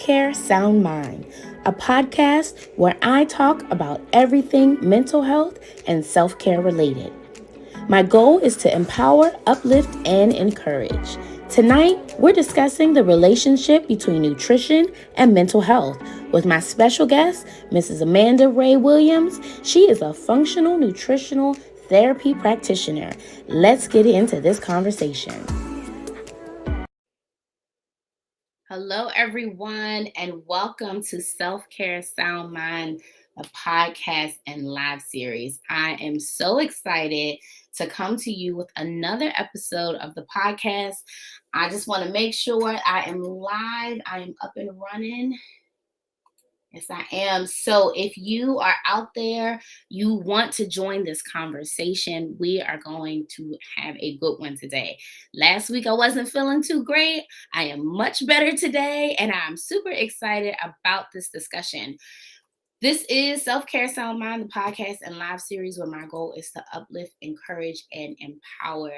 Self-Care Sound Mind, a podcast where I talk about everything mental health and self-care related. My goal is to empower, uplift, and encourage. Tonight, we're discussing the relationship between nutrition and mental health with my special guest, Mrs. Amanda Rae Williams. She is a functional nutritional therapy practitioner. Let's get into this conversation. Hello, everyone, and welcome to Self-Care Sound Mind, a podcast and live series. I am so excited to come to you with another episode of the podcast. I just want to make sure I am live. I am up and running. Yes, I am. So if you are out there, you want to join this conversation, we are going to have a good one today. Last week, I wasn't feeling too great. I am much better today, and I'm super excited about this discussion. This is Self-Care Sound Mind, the podcast and live series where my goal is to uplift, encourage, and empower.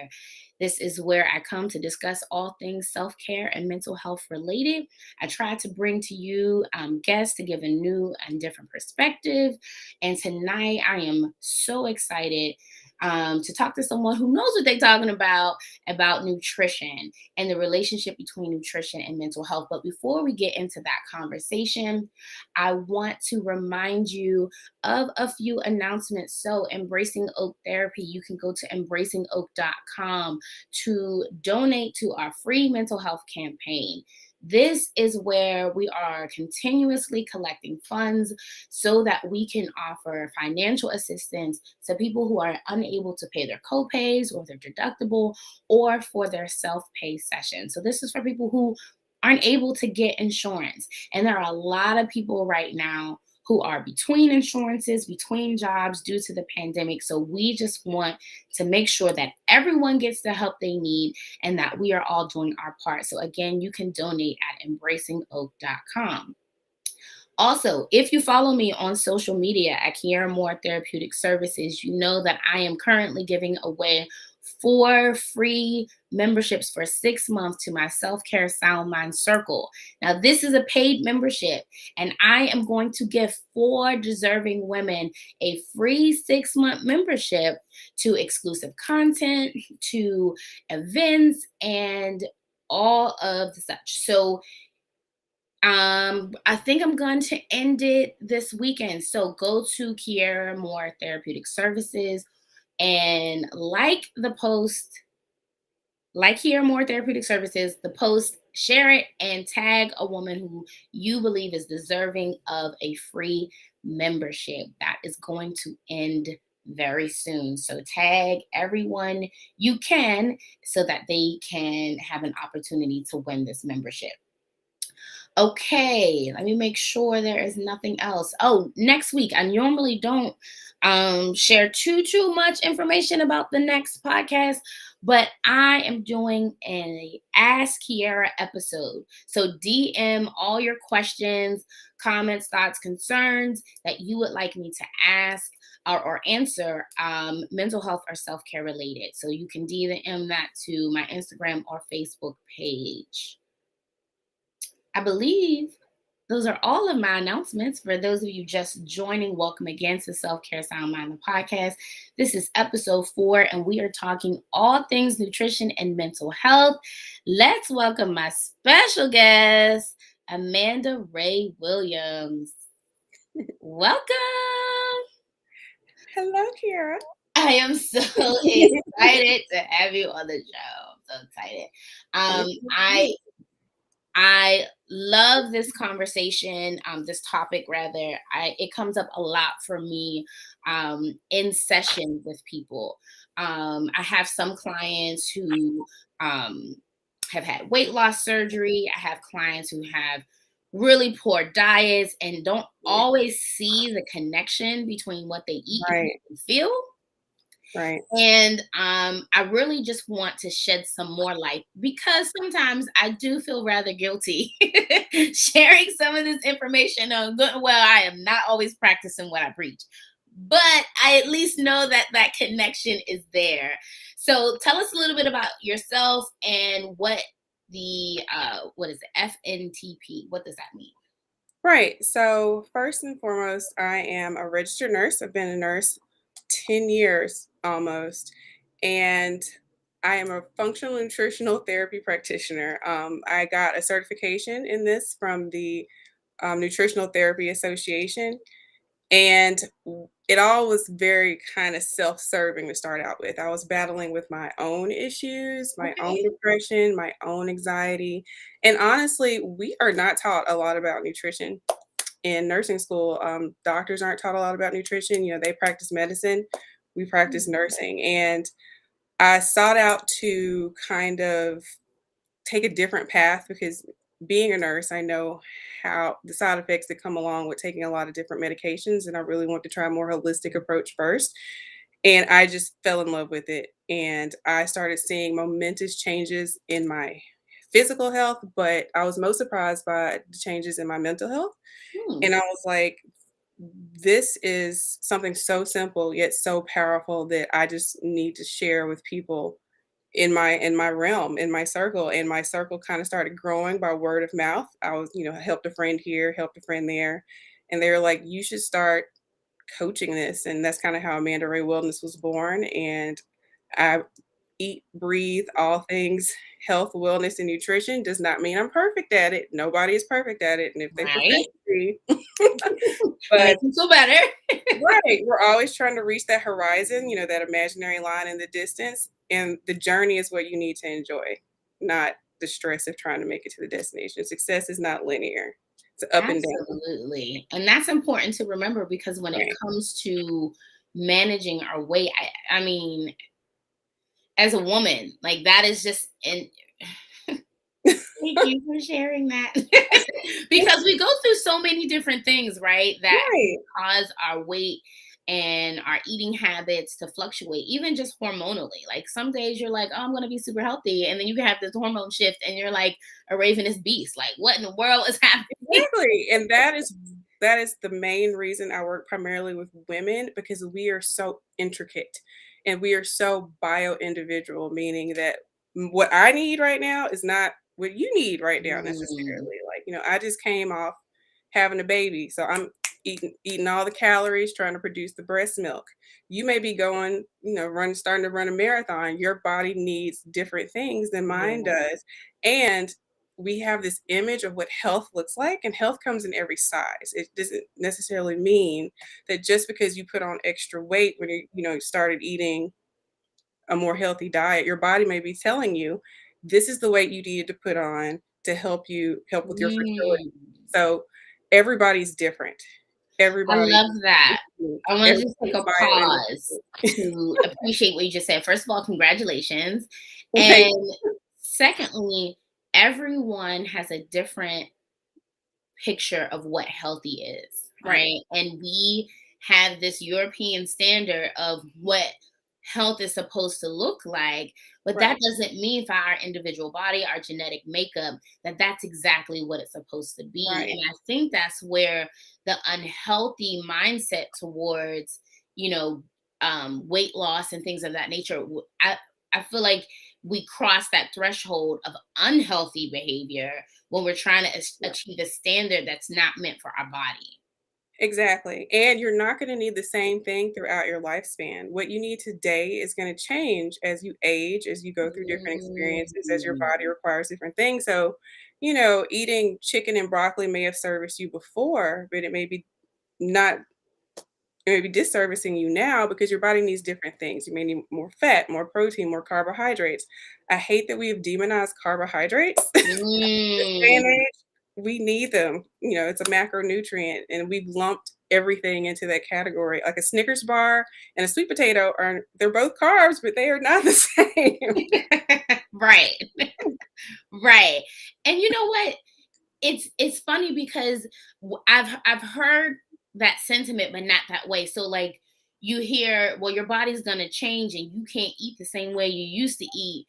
This is where I come to discuss all things self-care and mental health related. I try to bring to you guests to give a new and different perspective. And tonight I am so excited to talk to someone who knows what they're talking about nutrition and the relationship between nutrition and mental health. But before we get into that conversation, I want to remind you of a few announcements. So Embracing Oak Therapy, you can go to embracingoak.com to donate to our free mental health campaign. This is where we are continuously collecting funds so that we can offer financial assistance to people who are unable to pay their copays or their deductible or for their self-pay session. So this is for people who aren't able to get insurance. And there are a lot of people right now who are between insurances, between jobs due to the pandemic. So we just want to make sure that everyone gets the help they need and that we are all doing our part. So again, you can donate at embracingoak.com. Also, if you follow me on social media at Kiera Moore Therapeutic Services, you know that I am currently giving away 4 free memberships for 6 months to my Self-Care Sound Mind Circle. Now, this is a paid membership, and I am going to give 4 deserving women a free 6-month membership to exclusive content, to events, and all of the such. So I think I'm going to end it this weekend. So go to Kiera Moore Therapeutic Services and like the post, like Kiera Moore Therapeutic Services, the post, share it, and tag a woman who you believe is deserving of a free membership. That is going to end very soon. So tag everyone you can so that they can have an opportunity to win this membership. Okay, let me make sure there is nothing else. Oh, next week, I normally don't share too much information about the next podcast, but I am doing an Ask Kiera episode. So DM all your questions, comments, thoughts, concerns that you would like me to ask or answer, mental health or self-care related. So you can DM that to my Instagram or Facebook page. I believe those are all of my announcements. For those of you just joining, welcome again to Self-Care Sound Mind, the podcast. This is episode 4, and we are talking all things nutrition and mental health. Let's welcome my special guest, Amanda Rae Williams. Welcome. Hello, Kiera. I am so excited to have you on the show. I'm so excited. I love this conversation, this topic rather. It comes up a lot for me in session with people. I have some clients who have had weight loss surgery. I have clients who have really poor diets and don't always see the connection between what they eat and what they feel. Right. And I really just want to shed some more light because sometimes I do feel rather guilty sharing some of this information on good. Well, I am not always practicing what I preach, but I at least know that that connection is there. So tell us a little bit about yourself and what the what is it? FNTP. What does that mean? Right. So, first and foremost, I am a registered nurse. I've been a nurse 10 years almost. And I am a functional nutritional therapy practitioner. I got a certification in this from the Nutritional Therapy Association. And it all was very kind of self-serving to start out with. I was battling with my own issues, my own Okay. depression, my own anxiety. And honestly, we are not taught a lot about nutrition in nursing school. Doctors aren't taught a lot about nutrition. They practice medicine, we practice nursing. And I sought out to kind of take a different path because being a nurse, I know how the side effects that come along with taking a lot of different medications. And I really want to try a more holistic approach first. And I just fell in love with it. And I started seeing momentous changes in my physical health, but I was most surprised by the changes in my mental health. Hmm. And I was like, this is something so simple yet so powerful that I just need to share with people in my realm, in my circle. And my circle kind of started growing by word of mouth. I was, helped a friend here, helped a friend there. And they were like, you should start coaching this. And that's kind of how Amanda Rae Wellness was born. And I eat, breathe all things health, wellness, and nutrition. Does not mean I'm perfect at it. Nobody is perfect at it. And if they profess Right. to be, That but makes me feel better. right, we're always trying to reach that horizon, that imaginary line in the distance. And the journey is what you need to enjoy, not the stress of trying to make it to the destination. Success is not linear, it's up and down. Absolutely. And that's important to remember because when it Right. comes to managing our weight, I mean, as a woman, like that is just and thank you for sharing that. Because we go through so many different things, right? That Right. cause our weight and our eating habits to fluctuate, even just hormonally. Like some days you're like, oh, I'm gonna be super healthy, and then you have this hormone shift and you're like a ravenous beast. Like, what in the world is happening? Exactly, and that is the main reason I work primarily with women, because we are so intricate and we are so bio individual, meaning that what I need right now is not what you need right now Mm, necessarily. Like, I just came off having a baby, so I'm eating all the calories, trying to produce the breast milk. You may be going, starting to run a marathon. Your body needs different things than mine yeah. does. And we have this image of what health looks like, and health comes in every size. It doesn't necessarily mean that just because you put on extra weight when you started eating a more healthy diet, your body may be telling you this is the weight you needed to put on to help with your fertility. Mm. So everybody's different. I Everybody love is that. unique. I want to just take Everybody's a bio pause individual. to appreciate what you just said. First of all, congratulations. Thank And secondly, everyone has a different picture of what healthy is, right, right? And we have this European standard of what health is supposed to look like, but that right, doesn't mean for our individual body, our genetic makeup, that that's exactly what it's supposed to be. right. And I think that's where the unhealthy mindset towards, you know, weight loss and things of that nature, I feel like we cross that threshold of unhealthy behavior when we're trying to Yeah. achieve a standard that's not meant for our body. Exactly. And you're not going to need the same thing throughout your lifespan. What you need today is going to change as you age, as you go through different experiences, as your Mm. body requires different things. So, eating chicken and broccoli may have serviced you before, but not it may be disservicing you now because your body needs different things. You may need more fat, more protein, more carbohydrates. I hate that we have demonized carbohydrates. This day and Mm. age, we need them. It's a macronutrient, and we've lumped everything into that category. Like a Snickers bar and a sweet potato they're both carbs, but they are not the same. Right. Right. And you know what? It's funny because I've heard that sentiment, but not that way. So like you hear, well, your body's gonna change and you can't eat the same way you used to eat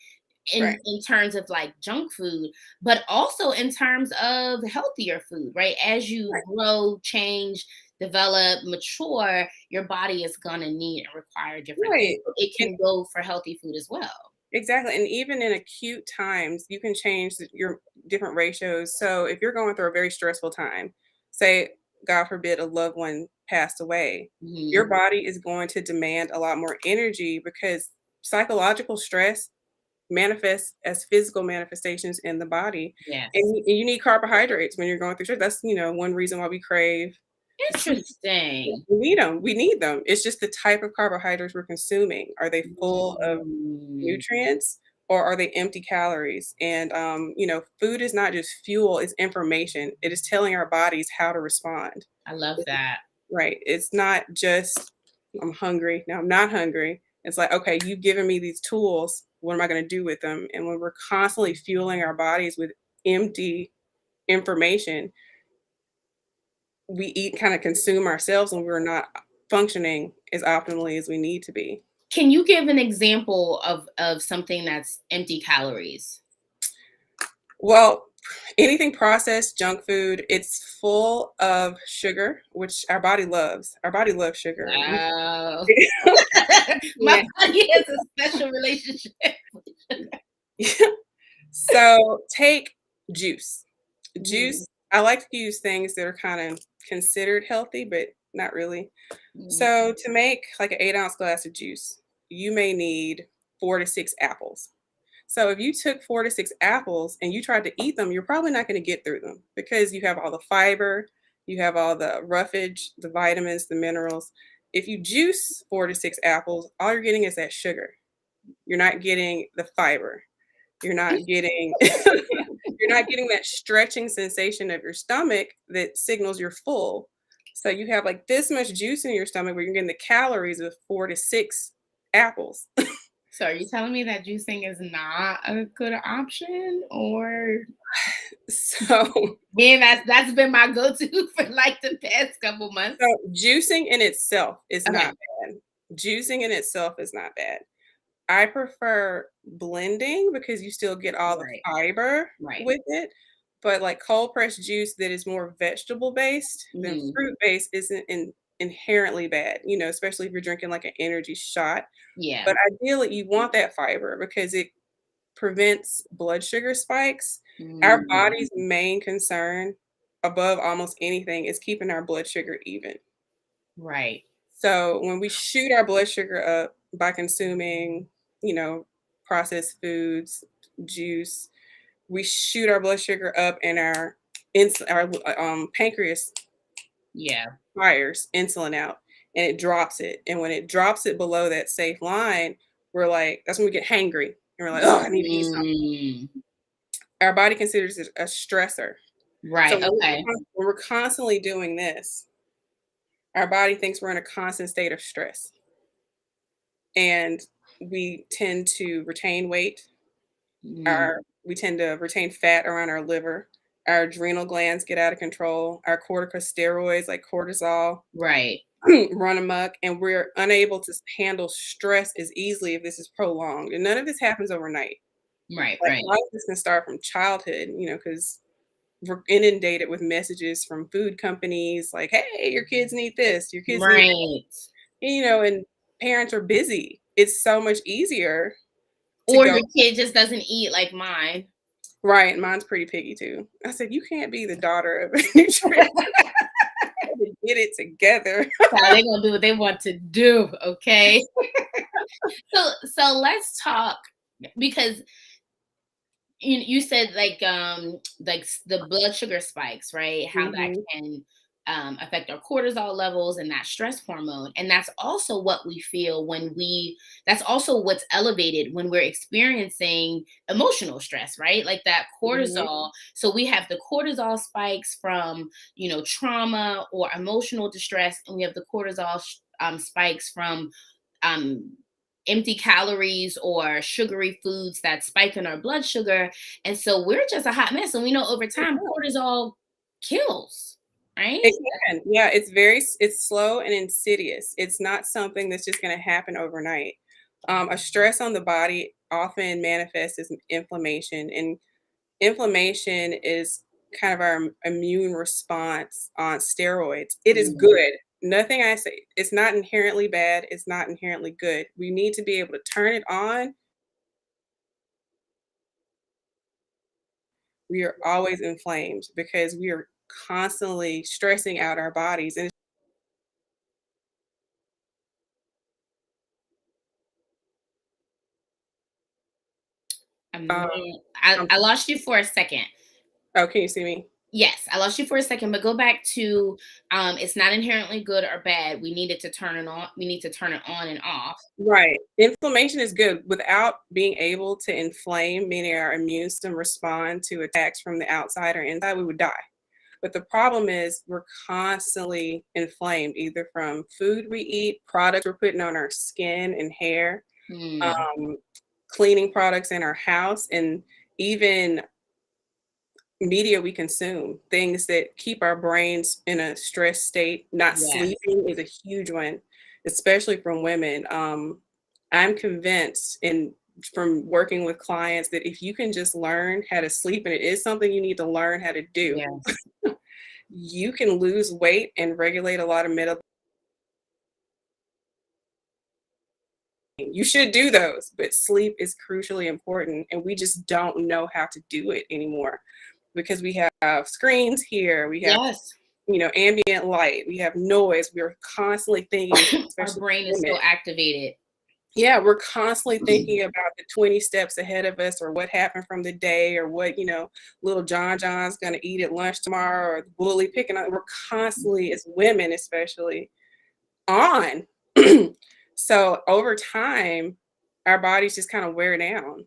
Right. in terms of like junk food, but also in terms of healthier food, right? As you Right. grow, change, develop, mature, your body is gonna need and require different things. Right. So it And can go for healthy food as well. Exactly, and even in acute times, you can change your different ratios. So if you're going through a very stressful time, say, God forbid, a loved one passed away, your Mhm. body is going to demand a lot more energy because psychological stress manifests as physical manifestations in the body, Yes. and you need carbohydrates when you're going through stress. That's, one reason why we crave sweet. Interesting. We need them. We need them. It's just the type of carbohydrates we're consuming. Are they full of Mm, nutrients or are they empty calories? And food is not just fuel, it's information. It is telling our bodies how to respond. I love It's that. right. It's not just I'm hungry. Now I'm not hungry. It's like, okay, you've given me these tools. What am I going to do with them? And when we're constantly fueling our bodies with empty information, we eat kind of consume ourselves and we're not functioning as optimally as we need to be. Can you give an example of something that's empty calories? Well, anything processed, junk food, it's full of sugar, which our body loves. Our body loves sugar. We Wow. My yeah. body has a special relationship. So take juice. Mhm, Juice, I like to use things that are kind of considered healthy, but not really. mhm. So to make like an 8-ounce glass of juice, you may need 4 to 6 apples. So if you took 4 to 6 apples and you tried to eat them, you're probably not going to get through them because you have all the fiber, you have all the roughage, the vitamins, the minerals. If you juice 4 to 6 apples, all you're getting is that sugar. You're not getting the fiber. You're not getting you're not getting that stretching sensation of your stomach that signals you're full. So you have like this much juice in your stomach where you're getting the calories of 4 to 6 apples. So are you telling me that juicing is not a good option? Or So yeah, that's been my go-to for like the past couple months. So, juicing in itself is Okay. not bad. Juicing in itself is not bad. I prefer blending because you still get all the Right. fiber Right. with it, but, like, cold pressed juice that is more vegetable based than Mhm. fruit based isn't inherently bad, especially if you're drinking, like, an energy shot, Yeah. but ideally, you want that fiber because it prevents blood sugar spikes. Our Mm, body's main concern above almost anything is keeping our blood sugar even. right. So when we shoot our blood sugar up by consuming, you know, processed foods, juice, we shoot our blood sugar up and our pancreas Yeah. fires insulin out and it drops it. And when it drops it below that safe line, we're like, that's when we get hangry. And we're like, oh, I need to eat something. Mm, Our body considers it a stressor. So right. Okay. when we're constantly doing this, our body thinks we're in a constant state of stress. And we tend to retain weight. Mm, We tend to retain fat around our liver. Our adrenal glands get out of control. Our corticosteroids, like cortisol, right. run amok, and we're unable to handle stress as easily if this is prolonged. And none of this happens overnight. Right. Like Right. a lot of this can start from childhood, because we're inundated with messages from food companies like, "Hey, your kids need this. Your kids need," Right. and parents are busy. It's so much easier to Or go. your kid just doesn't eat like mine. Right, mine's pretty picky too. I said, "You can't be the daughter of a nutrition. Get it together." Child, they gonna do what they want to do, okay? So let's talk, because you said the blood sugar spikes, right? How that Mhm, can affect our cortisol levels and that stress hormone, and that's also what we feel when that's also what's elevated when we're experiencing emotional stress, right? Like that mhm, cortisol. So we have the cortisol spikes from trauma or emotional distress, and we have the cortisol spikes from um empty calories or sugary foods that spike in our blood sugar. And so we're just a hot mess. And we know over time cortisol kills, right? it can, yeah, it's slow and insidious. It's not something that's just gonna happen overnight. A stress on the body often manifests as inflammation, and inflammation is kind of our immune response on steroids. It is Mhm. good. Nothing I say, it's not inherently bad, it's not inherently good. We need to be able to turn it on We are always inflamed because we are constantly stressing out our bodies. And I um, may I lost you for a second. oh, can you see me? Yes, I lost you for a second, but go back to it's not inherently good or bad. We needed to turn it on. We need to turn it on and off. Right. Inflammation is good. Without being able to inflame, meaning our immune system respond to attacks from the outside or inside, we would die. But the problem is we're constantly inflamed, either from food we eat, products we're putting on our skin and hair, Hmm. um, cleaning products in our house, and even media we consume, things that keep our brains in a stress state. Not Yes. sleeping is a huge one, especially from women. I'm convinced, and from working with clients, that if you can just learn how to sleep, and it is something you need to learn how to do, Yes. you can lose weight and regulate a lot of metabolic. You should do those, but sleep is crucially important, and we just don't know how to do it anymore because we have screens here, we have, Yes. ambient light, we have noise, we're constantly thinking, Our especially brain is women. so activated. Yeah, we're constantly thinking about the 20 steps ahead of us, or what happened from the day, or what, little John John's gonna eat at lunch tomorrow, or the bully picking on. We're constantly, as women especially, on. So over time, our bodies just kind of wear down.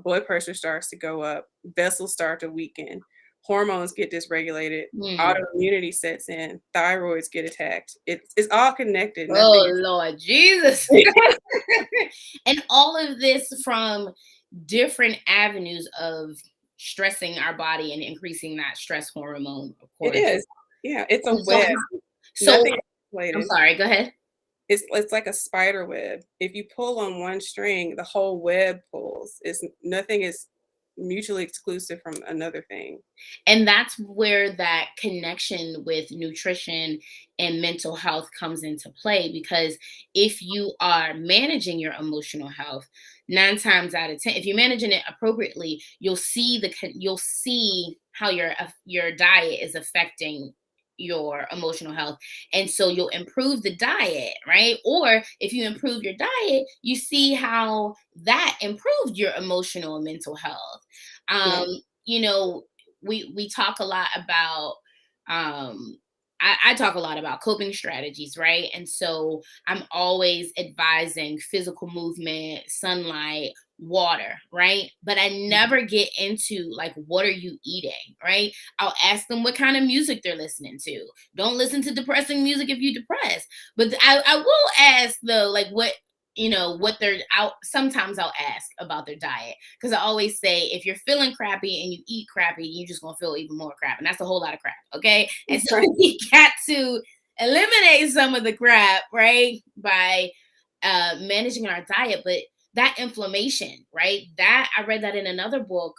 Blood pressure starts to go up, vessels start to weaken, hormones get dysregulated, Hmm. autoimmunity sets in, thyroids get attacked. It's all connected. Nothing Oh is. Lord Jesus. And all of this from different avenues of stressing our body and increasing that stress hormone, of It course. is. Yeah, it's a And so, web. so Nothing is I'm isolated. sorry. Go ahead. It's like a spider web. If you pull on one string, the whole web pulls. It's nothing is mutually exclusive from another thing. And that's where that connection with nutrition and mental health comes into play, because if you are managing your emotional health, 9 times out of 10, if you're managing it appropriately, you'll see how your diet is affecting your emotional health, and so you'll improve the diet, right? Or if you improve your diet, you see how that improved your emotional and mental health. Yeah. um you know, we talk a lot about um I talk a lot about coping strategies, right? And so I'm always advising physical movement, sunlight, water, right? But I never get into like, what are you eating, right? I'll ask them what kind of music they're listening to. Don't listen to depressing music if you're depressed. But I will ask though, like, what they're out. Sometimes I'll ask about their diet, because I always say, if you're feeling crappy and you eat crappy, you're just gonna feel even more crap, and that's a whole lot of crap. Okay, and so Right. we got to eliminate some of the crap, right, by managing our diet. But that inflammation, right? That I read that in another book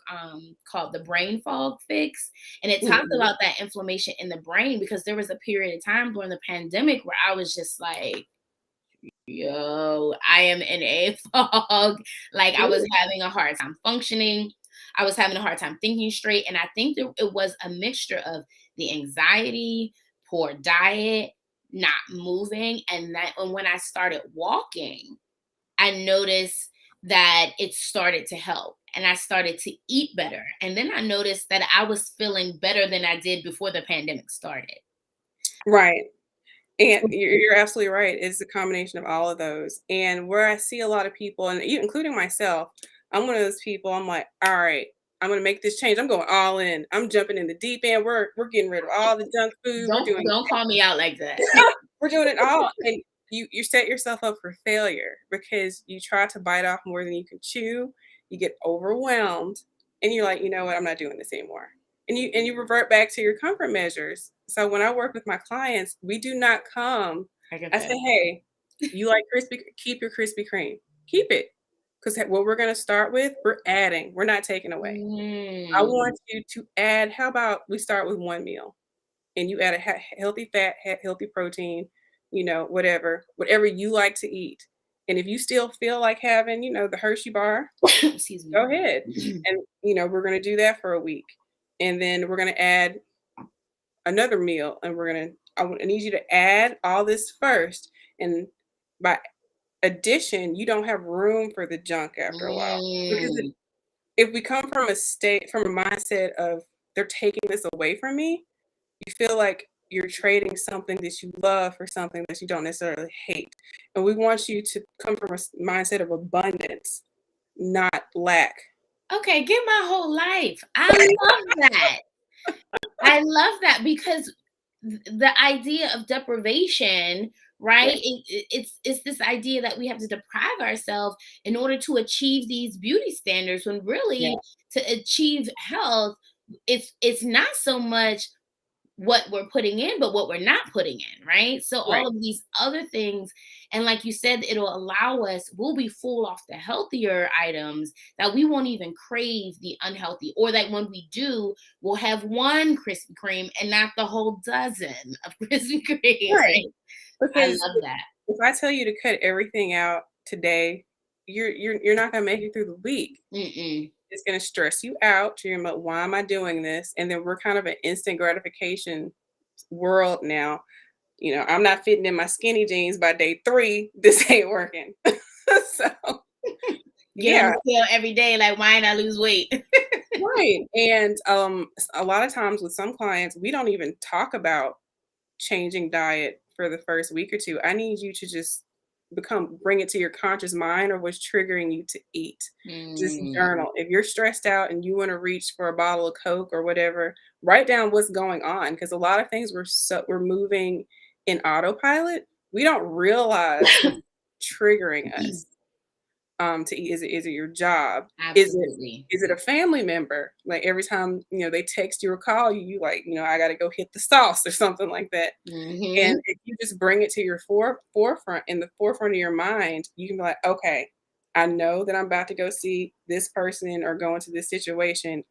called The Brain Fog Fix, and it talked Mhm. about that inflammation in the brain, because there was a period of time during the pandemic where I was just like, yo, I am in a fog. Like, I was Mm. having a hard time functioning. I was having a hard time thinking straight. And I think that it was a mixture of the anxiety, poor diet, not moving. And when I started walking, I noticed that it started to help. And I started to eat better. And then I noticed that I was feeling better than I did before the pandemic started. Right. And you're absolutely right. It's a combination of all of those. And where I see a lot of people, and even including myself, I'm one of those people. I'm like, all right, I'm gonna make this change. I'm going all in. I'm jumping in the deep end. We're getting rid of all the junk food. We're doing Don't call me out like that. we're doing it all. And you set yourself up for failure because you try to bite off more than you can chew. You get overwhelmed, and you're like, you know what, I'm not doing this anymore. And you revert back to your comfort measures. So when I work with my clients, we do not come. I get I that. say, hey, you like crispy, keep your Krispy Kreme. Keep it. Because what we're gonna start with, we're adding, we're not taking away. I Mm. want you to add, how about we start with one meal? And you add a healthy fat, healthy protein, whatever you like to eat. And if you still feel like having, the Hershey bar, Excuse me. go ahead. And, we're going to do that for a week. And then we're going to add another meal, and I need you to add all this first. And by addition, you don't have room for the junk after a while. Because Mm. if we come from a mindset of they're taking this away from me, you feel like you're trading something that you love for something that you don't necessarily hate. And we want you to come from a mindset of abundance, not lack. Okay, get my whole life. I love that. I love that because the idea of deprivation, right? Right. It's this idea that we have to deprive ourselves in order to achieve these beauty standards, when Yeah. really to achieve health, it's not so much what we're putting in, but what we're not putting in, right? So all Right. of these other things, and like you said, it'll allow us, we'll be full off the healthier items that we won't even crave the unhealthy, or that when we do, we'll have one Krispy Kreme and not the whole dozen of Krispy Kreme, Right. right? I Because love that. if I tell you to cut everything out today, you're not gonna make it through the week. Mm-mm. It's gonna stress you out. You're gonna be like, why am I doing this? And then we're kind of an instant gratification world now. I'm not fitting in my skinny jeans by day 3. This ain't working. So Get on yeah, the scale every day, like, why didn't I lose weight? right. And a lot of times with some clients, we don't even talk about changing diet for the first week or two. I need you to just bring it to your conscious mind or what's triggering you to eat. Just Mm, journal. If you're stressed out and you want to reach for a bottle of Coke or whatever, write down what's going on, because a lot of things we're moving in autopilot. We don't realize what's triggering us to eat. Is it your job? Is it absolutely. is it a family member? Like every time, they text you or call you, you like, I gotta go hit the sauce or something like that. Hmm. And if you just bring it to your forefront, in the forefront of your mind, you can be like, okay, I know that I'm about to go see this person or go into this situation.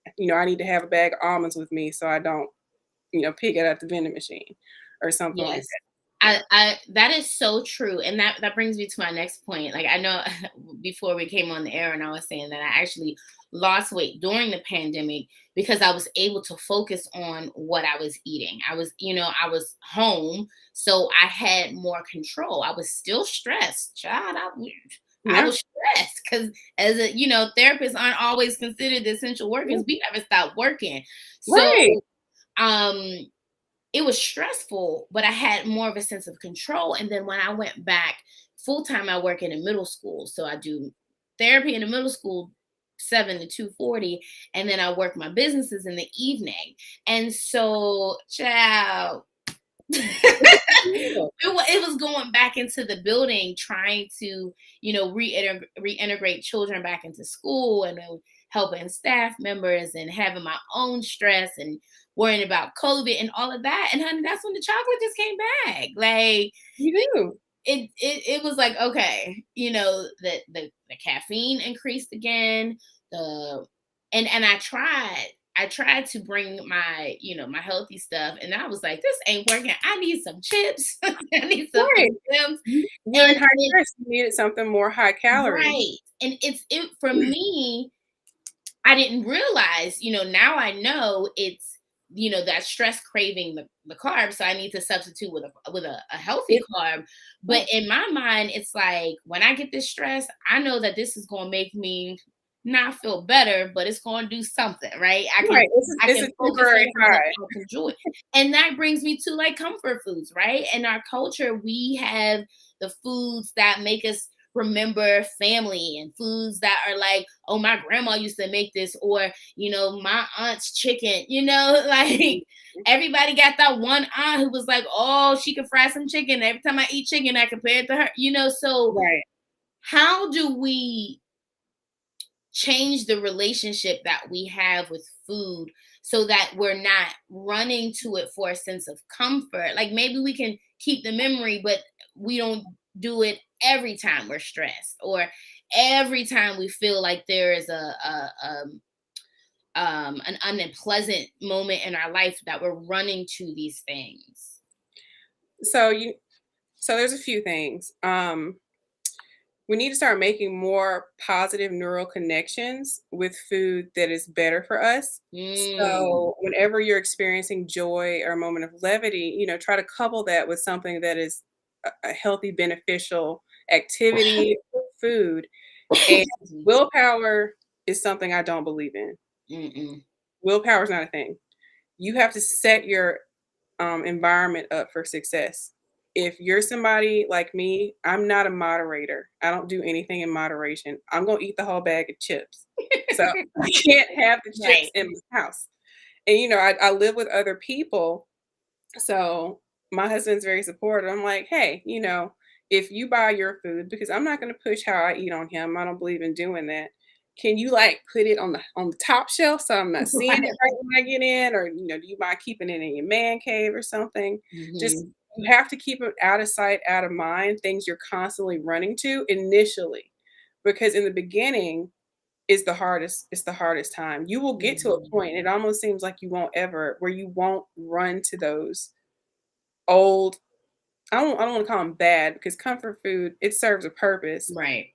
I need to have a bag of almonds with me so I don't, pick it at the vending machine or something like Yes. that. Yeah. I that is so true. And that brings me to my next point. Like, I know before we came on the air and I was saying that I actually lost weight during the pandemic because I was able to focus on what I was eating. I was home, so I had more control. I was still stressed. Child, I Yeah. was stressed because as therapists aren't always considered the essential Yeah. workers. We haven't stopped working. Right. So um it was stressful, but I had more of a sense of control. And then when I went back full time, I work in a middle school. So I do therapy in the middle school, 7 to 2:40, and then I work my businesses in the evening. And so, child, Yeah. it was going back into the building, trying to, reintegrate children back into school, and then helping staff members and having my own stress and worrying about COVID and all of that. And honey, that's when the chocolate just came back. Like, You do. it was like, okay, the caffeine increased again, the and I tried to bring my, my healthy stuff, and I was like, this ain't working. I need some chips. I need some Right. M&Ms. You're in And high stress. You needed something more high calorie. right. And it for me, I didn't realize, now I know it's, that stress craving the carbs. So I need to substitute with a healthy It, carb. yeah. But in my mind, it's like when I get this stress, I know that this is going to make me not feel better, but it's going to do something, right? I can Right. I It's can a focus on temporary something high. I can enjoy. And that brings me to like comfort foods, right? In our culture, we have the foods that make us remember family, and foods that are like, oh, my grandma used to make this, or my aunt's chicken, like everybody got that one aunt who was like, oh, she could fry some chicken. Every time I eat chicken, I compare it to her, so Right. how do we change the relationship that we have with food so that we're not running to it for a sense of comfort? Like, maybe we can keep the memory, but we don't do it every time we're stressed, or every time we feel like there is an unpleasant moment in our life, that we're running to these things. So you so there's a few things. we need to start making more positive neural connections with food that is better for us. Mm. So whenever you're experiencing joy or a moment of levity, try to couple that with something that is a healthy, beneficial activity or food. And Excuse me. willpower is something I don't believe in. Mm-mm. Willpower is not a thing. You have to set your environment up for success. If you're somebody like me, I'm not a moderator. I don't do anything in moderation. I'm gonna eat the whole bag of chips. So I can't have the chips Right. in my house. And I live with other people, so my husband's very supportive. I'm like, hey, if you buy your food, because I'm not gonna push how I eat on him. I don't believe in doing that. Can you like put it on the top shelf so I'm not seeing it Right. right when I get in? Or do you mind keeping it in your man cave or something? Just Hmm. you have to keep it out of sight, out of mind, things you're constantly running to initially. Because in the beginning is it's the hardest time. You will get to a Hmm. point, it almost seems like you won't run to those old I don't wanna call them bad because comfort food, it serves a purpose, Right.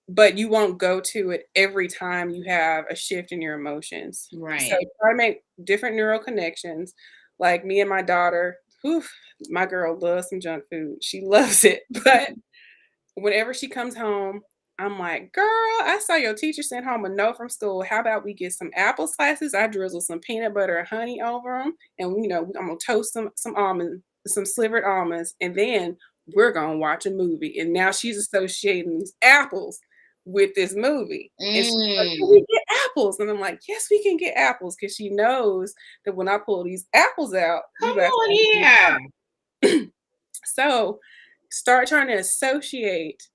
but you won't go to it every time you have a shift in your emotions. So Right. try to make different neural connections. Like me and my daughter, whew, my girl loves some junk food. She loves it, but whenever she comes home, I'm like, "Girl, I saw your teacher sent home a note from school. How about we get some apple slices? I drizzle some peanut butter and honey over them, and I'm gonna toast some slivered almonds, and then we're gonna watch a movie." And now she's associating these apples with this movie, and she's like, "Can Mm. we get apples?" And I'm like, "Yes, we can get apples," because she knows that when I pull these apples out, Come we about to on have a good here. time. So start trying to associate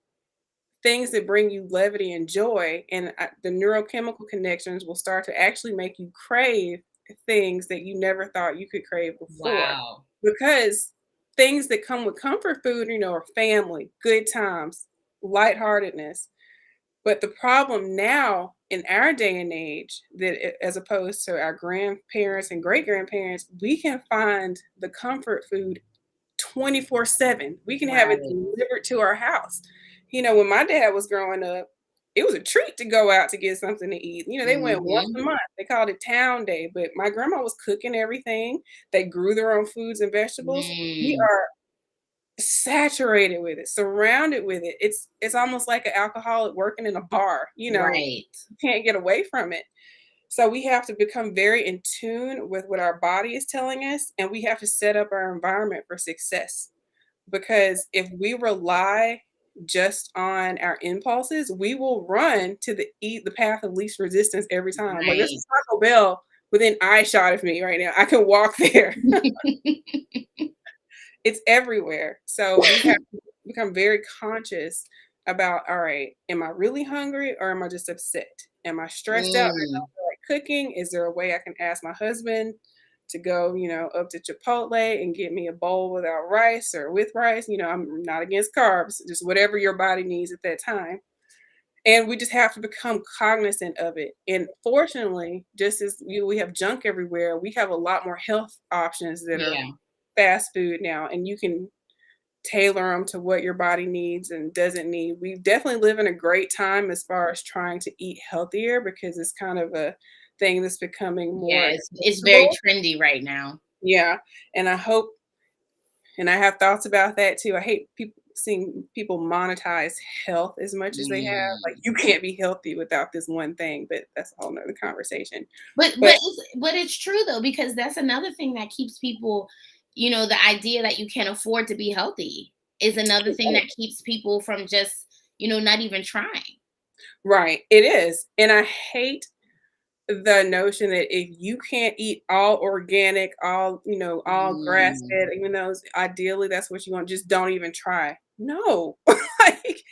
things that bring you levity and joy, and the neurochemical connections will start to actually make you crave things that you never thought you could crave before. Wow. Because things that come with comfort food, are family, good times, lightheartedness. But the problem now in our day and age, as opposed to our grandparents and great grandparents, we can find the comfort food 24/7. We can have it Right. delivered to our house. When my dad was growing up, it was a treat to go out to get something to eat. They went once Hmm. a month. They called it town day, but my grandma was cooking everything. They grew their own foods and vegetables. We Mm. are saturated with it, surrounded with it. It's almost like an alcoholic working in a bar. Right. You can't get away from it. So we have to become very in tune with what our body is telling us, and we have to set up our environment for success. Because if we rely just on our impulses, we will run to the path of least resistance every time. Like there's Right. a Taco Bell within eyeshot of me right now. I can walk there. It's everywhere. So we have to become very conscious about, all right, am I really hungry or am I just upset? Am I stressed out and I Mm. don't feel like cooking? Is there a way I can ask my husband to go, up to Chipotle and get me a bowl without rice or with rice? I'm not against carbs, just whatever your body needs at that time. And we just have to become cognizant of it. And fortunately, just as we have junk everywhere, we have a lot more health options that are Yeah. fast food now, and you can tailor them to what your body needs and doesn't need. We definitely live in a great time as far as trying to eat healthier because it's kind of a thing that's becoming Yeah. more It's very acceptable. trendy right now. Yeah, and I hope and I have thoughts about that too. I hate seeing people monetize health as much as they have. Like, Mm. you can't be healthy without this one thing, but that's a whole nother conversation. But But it's true though, because that's another thing that keeps people, the idea that you can afford to be healthy is another thing that keeps people from just, not even trying. right, it is. And I hate the notion that if you can't eat all organic, all grass Mm. fed, even though ideally that's what you want, just don't even try. No, like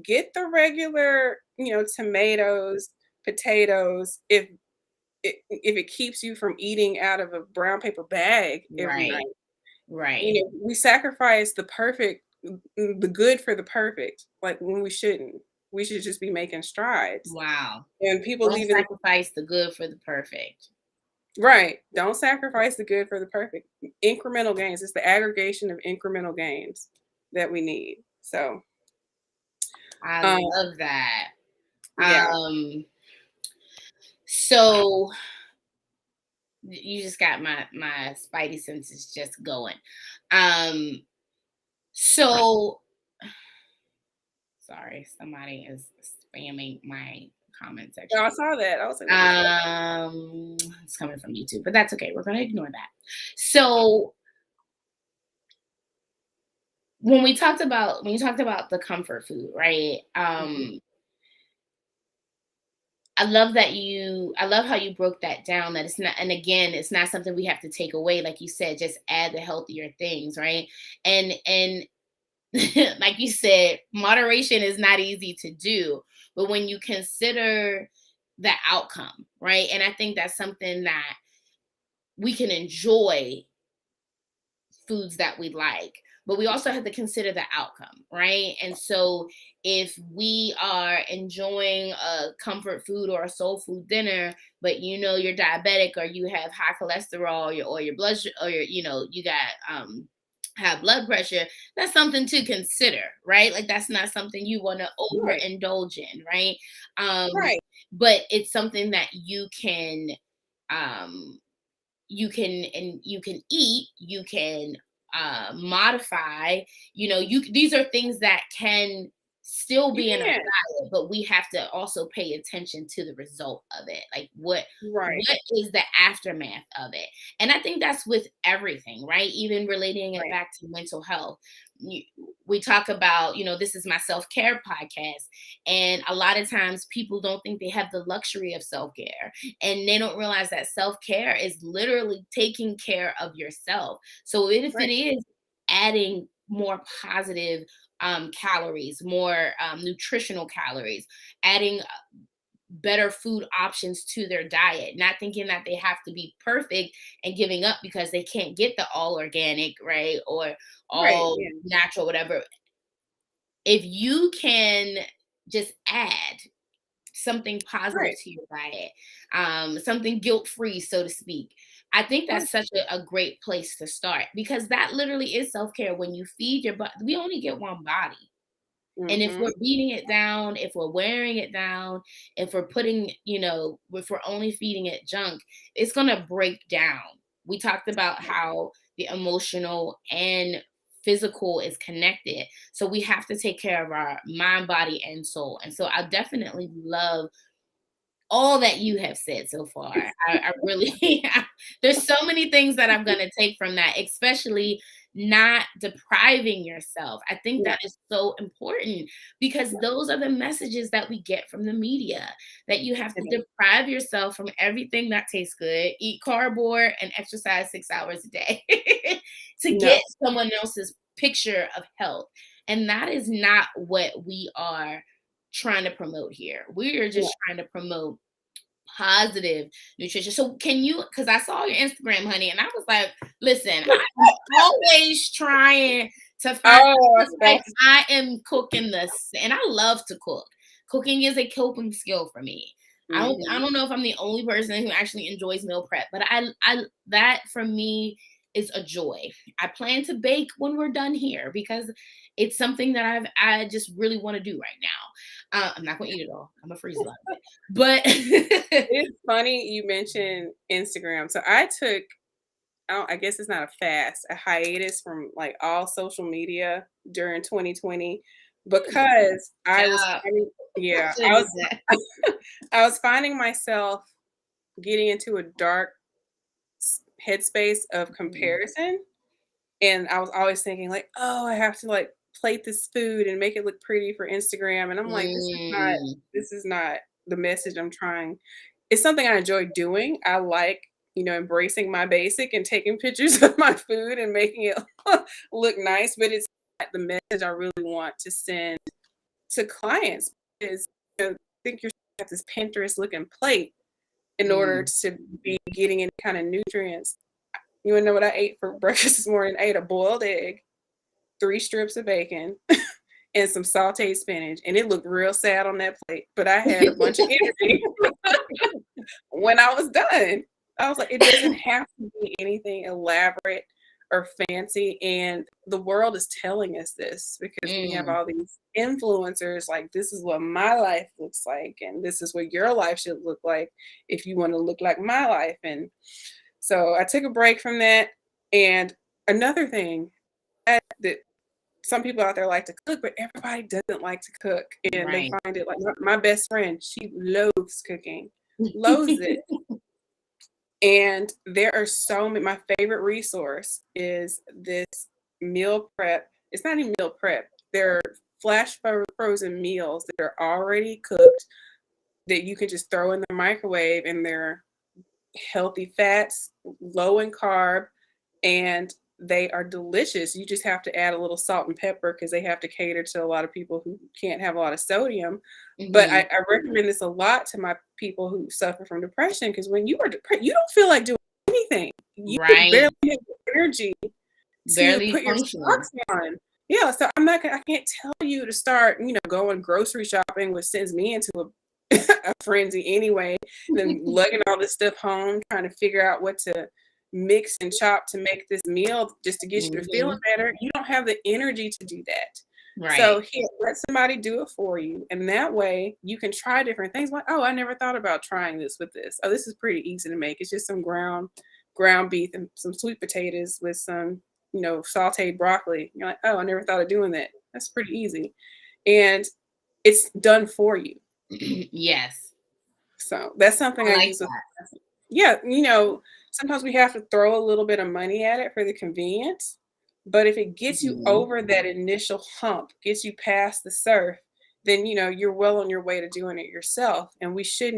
get the regular, tomatoes, potatoes. If it keeps you from eating out of a brown paper bag every Right. night, Right. we sacrifice the good for the perfect, like when we shouldn't. We should just be making strides. Wow. And people Don't leaving. sacrifice the good for the perfect. Right. Don't sacrifice the good for the perfect. Incremental gains. It's the aggregation of incremental gains that we need. So, I Um, love that. yeah. So you just got my spidey senses just going. Um, so sorry, somebody is spamming my comment Yeah, section. I saw that. I was like, what is that? It's coming from YouTube, but that's okay. We're gonna ignore that. So when you talked about the comfort food, right? Mhm. I love how you broke that down, that it's not, and again, it's not something we have to take away. Like you said, just add the healthier things, right? And like you said, moderation is not easy to do, but when you consider the outcome, right? And I think that's something that we can enjoy foods that we like, but we also have to consider the outcome, right? And so if we are enjoying a comfort food or a soul food dinner, but you know you're diabetic or you have high cholesterol or your blood or your, you got have blood pressure, that's something to consider, right? Like that's not something you want to Right. overindulge in, right? um Right. but it's something that um you can eat, you can modify, these are things that can still You be in our can. diet, but we have to also pay attention to the result of it, like Right. what is the aftermath of it. And I think that's with everything, right? Even relating it Right. back to mental health. You, we talk about, this is my self-care podcast, and a lot of times people don't think they have the luxury of self-care, and they don't realize that self-care is literally taking care of yourself. So if it Right. is adding more positive calories, more nutritional calories, adding better food options to their diet, not thinking that they have to be perfect and giving up because they can't get the all organic, right? Or Right. all Yeah. natural, whatever. If you can just add something positive Right. to your diet, something guilt free, so to speak. I think Right. that's such a great place to start, because that literally is self care. When you feed your body, we only get one body. And if Mm-hmm. we're beating it down, if we're wearing it down, if we're putting, if we're only feeding it junk, it's going to break down. We talked about how the emotional and physical is connected. So we have to take care of our mind, body, and soul. And so I definitely love all that you have said so far. I really, there's so many things that I'm going to take from that, especially not depriving yourself. I think Yeah. that is so important, because Yeah. those are the messages that we get from the media, that you have It to is. deprive yourself from everything that tastes good, eat cardboard, and exercise 6 hours a day to No. get someone else's picture of health. And that is not what we are trying to promote here. We are No. just trying to promote positive nutrition. So can you, because I saw your Instagram, honey, and I was like, listen, I'm always trying to find, Oh, it's like that's. I am cooking this, and I love to cook. Cooking is a coping skill for me. I Mm-hmm. don't know if I'm the only person who actually enjoys meal prep, but I that for me is a joy. I plan to bake when we're done here, because it's something that I just really want to do right now. I'm not gonna eat it all. I'm gonna freeze a lot of it. But It's funny you mentioned Instagram. So I took, I guess it's not a fast, a hiatus from like all social media during 2020 because I was child, finding, I yeah, should have did that. I was finding myself getting into a dark headspace of Mm, comparison. And I was always thinking like, "Oh, I have to, like, plate this food and make it look pretty for Instagram," and I'm like, mm, this is not the message I'm trying." It's something I enjoy doing. I like, embracing my basic and taking pictures of my food and making it look nice, but it's not the message I really want to send to clients because, think you're at this Pinterest looking plate in order mm. to be getting any kind of nutrients. You wanna know what I ate for breakfast this morning? I ate a boiled egg, 3 strips of bacon, and some sauteed spinach, and it looked real sad on that plate, but I had a bunch of energy when I was done. I was like, "It doesn't have to be anything elaborate are fancy, and the world is telling us this because we have Mm, all these influencers like, this is what my life looks like, and this is what your life should look like if you want to look like my life. And so I took a break from that. And another thing that some people out there like to cook, but everybody doesn't like to cook, and they right. find it like my best friend, she loathes cooking, loathes it. And there are so many. My favorite resource is this meal prep. It's not even meal prep. They're frozen meals that are already cooked that you can just throw in the microwave, and they're healthy fats, low in carb, and they are delicious. You just have to add a little salt and pepper because they have to cater to a lot of people who can't have a lot of sodium. But Hmm. I recommend this a lot to my people who suffer from depression, because when you are depressed, you don't feel like doing anything. You barely Right. have the energy to Barely put your functioning. socks on. Yeah, so I'm not. I can't tell you to start, going grocery shopping, which sends me into a frenzy anyway. Then lugging all this stuff home, trying to figure out what to mix and chop to make this meal just to get you to feeling Hmm. better. You don't have the energy to do that. Right. So here, let somebody do it for you, and that way you can try different things. Like, oh, I never thought about trying this with this. Oh, this is pretty easy to make. It's just some ground beef and some sweet potatoes with some, sauteed broccoli. You're like, oh, I never thought of doing that. That's pretty easy. And it's done for you. Yes. So that's something I I like use with, that. yeah, sometimes we have to throw a little bit of money at it for the convenience. But if it gets you Mhm. over that initial hump, gets you past the surf, then you're well on your way to doing it yourself. And we should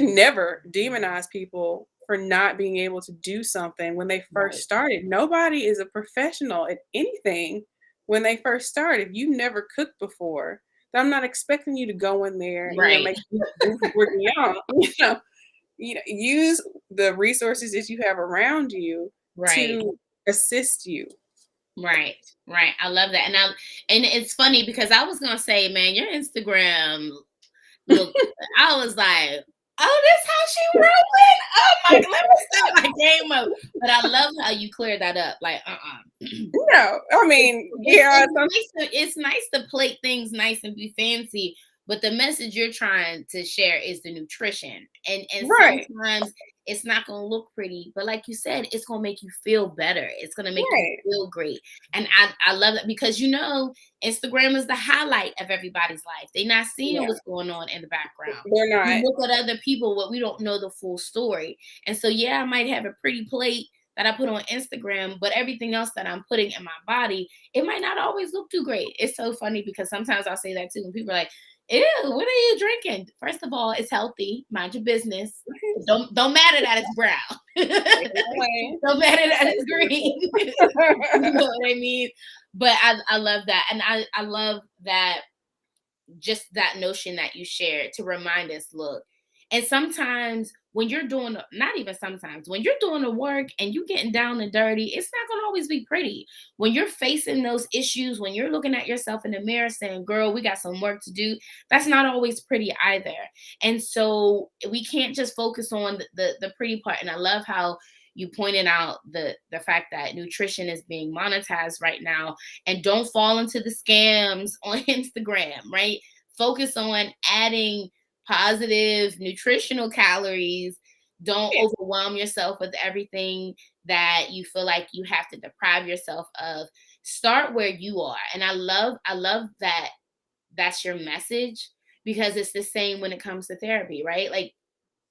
never demonize people for not being able to do something when they first Right. started. Nobody is a professional at anything when they first start. If you never cooked before, then I'm not expecting you to go in there and Right. make goofy bourguignon. Use the resources that you have around you Right. to assist you. Right. Right. I love that. And it's funny because I was gonna say, man, your Instagram look, I was like, oh, this how she rolling. Oh my God, let me step my game up. But I love how you cleared that up. Like, No, I mean, It's, yeah, it's it's nice to plate things nice and be fancy, but the message you're trying to share is the nutrition. And right, sometimes it's not gonna look pretty, but like you said, it's gonna make you feel better. It's gonna make you right, feel great. And I love that because Instagram is the highlight of everybody's life. They're not seeing yeah, what's going on in the background. they're We not. look at other people, but we don't know the full story. And so yeah, I might have a pretty plate that I put on Instagram, but everything else that I'm putting in my body, it might not always look too great. It's so funny because sometimes I'll say that too, and people are like, "Ew, what are you drinking?" First of all, it's healthy. Mind your business. Don't matter that it's brown. Take it away. Don't matter that it's green. You know what I mean? But I love that, and I love that, just that notion that you shared to remind us, look. And sometimes when you're doing, not even sometimes, when you're doing the work and you getting down and dirty, it's not going to always be pretty. When you're facing those issues, when you're looking at yourself in the mirror saying, girl, we got some work to do, that's not always pretty either. And so we can't just focus on the pretty part. And I love how you pointed out the fact that nutrition is being monetized right now, and don't fall into the scams on Instagram, right? Focus on adding positive nutritional calories. Don't Yeah, overwhelm yourself with everything that you feel like you have to deprive yourself of. Start where you are. And I love that that's your message, because it's the same when it comes to therapy, right? Like,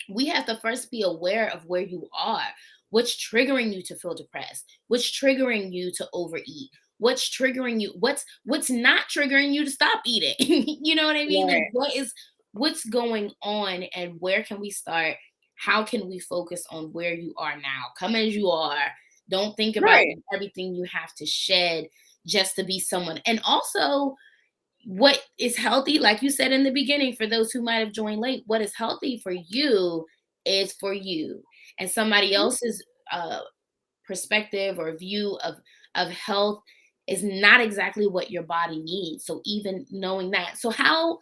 we have to first be aware of where you are. What's triggering you to feel depressed? What's triggering you to overeat? What's triggering you? What's not triggering you to stop eating? You know what I mean? Like, right, what's going on, and where can we start? How can we focus on where you are now? Come as you are. Don't think about right, everything you have to shed just to be someone. And also, what is healthy, like you said in the beginning, for those who might have joined late, what is healthy for you is for you, and somebody else's uh perspective or view of health is not exactly what your body needs. So even knowing that, so how,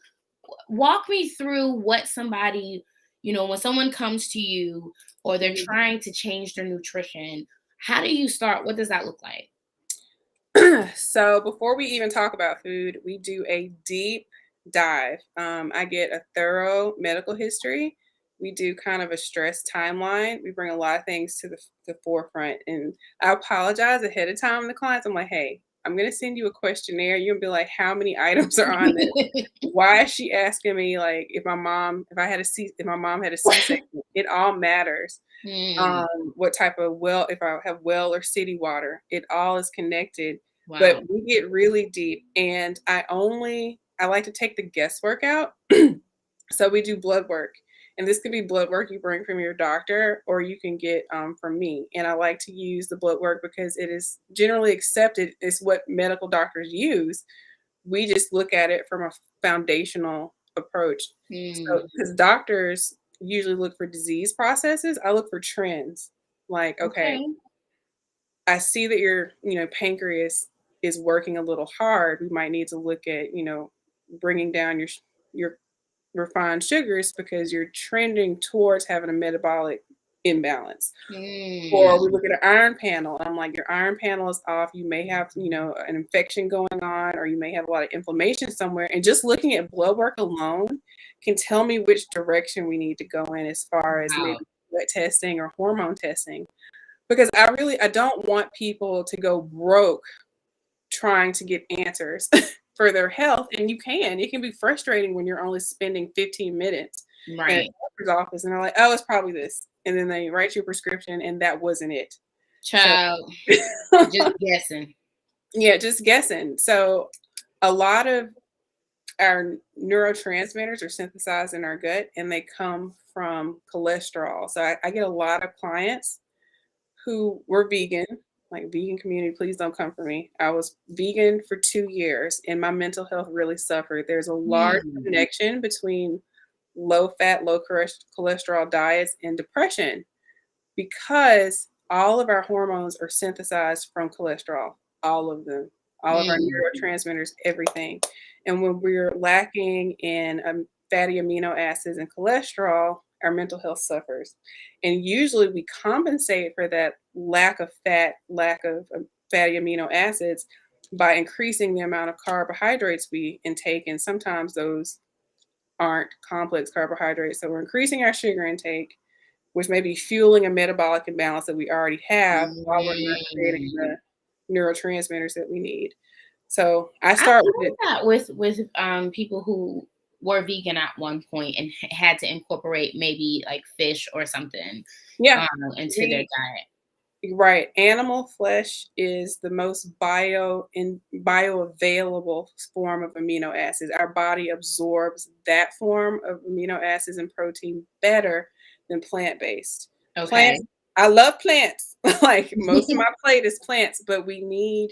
walk me through what somebody, when someone comes to you or they're mhm, trying to change their nutrition, How do you start? What does that look like? So before we even talk about food, we do a deep dive. I get a thorough medical history. We do kind of a stress timeline. We bring a lot of things to the forefront. And I apologize ahead of time to clients. I'm like, hey, I'm going to send you a questionnaire. You'll be like, how many items are on this? Why is she asking me like if my mom had a C-section? It all matters. Hmm. What type of well, if I have well or city water, it all is connected. But Wow. we get really deep, and I like to take the guesswork out. So we do blood work, and this can be blood work you bring from your doctor, or you can get from me. And I like to use the blood work because it is generally accepted. It's what medical doctors use. We just look at it from a foundational approach. So, Hmm. because doctors usually look for disease processes, I look for trends. Like, okay, Okay. I see that your pancreas is working a little hard. We might need to look at bringing down your refined sugars because you're trending towards having a metabolic imbalance. Or we Hmm. look at an iron panel. I'm like, your iron panel is off. You may have an infection going on, or you may have a lot of inflammation somewhere. And just looking at blood work alone can tell me which direction we need to go in as far as maybe Wow. blood testing or hormone testing. Because I don't want people to go broke trying to get answers for their health. And it can be frustrating when you're only spending 15 minutes in a Right. doctor's office and they're like, oh, it's probably this. And then they write you a prescription and that wasn't it. So, Child, just guessing. yeah, just guessing. So, a lot of our neurotransmitters are synthesized in our gut and they come from cholesterol. So, I get a lot of clients who were vegan, like vegan community, please don't come for me. I was vegan for 2 years and my mental health really suffered. There's a large Hmm. connection between low fat, low cholesterol diets and depression because all of our hormones are synthesized from cholesterol, all of them, all of our Hmm. neurotransmitters, everything. And when we're lacking in fatty amino acids and cholesterol, our mental health suffers. And usually we compensate for that lack of fat, lack of fatty amino acids by increasing the amount of carbohydrates we intake. And sometimes those aren't complex carbohydrates. So we're increasing our sugar intake, which may be fueling a metabolic imbalance that we already have while we're not creating Hmm. the neurotransmitters that we need. So I I've start with heard it. that with people who were vegan at one point and had to incorporate maybe like fish or something Yeah, into their we diet. right. Animal flesh is the most bioavailable form of amino acids. Our body absorbs that form of amino acids and protein better than plant-based. Okay. Plants, I love plants. Like most of my plate is plants, but we need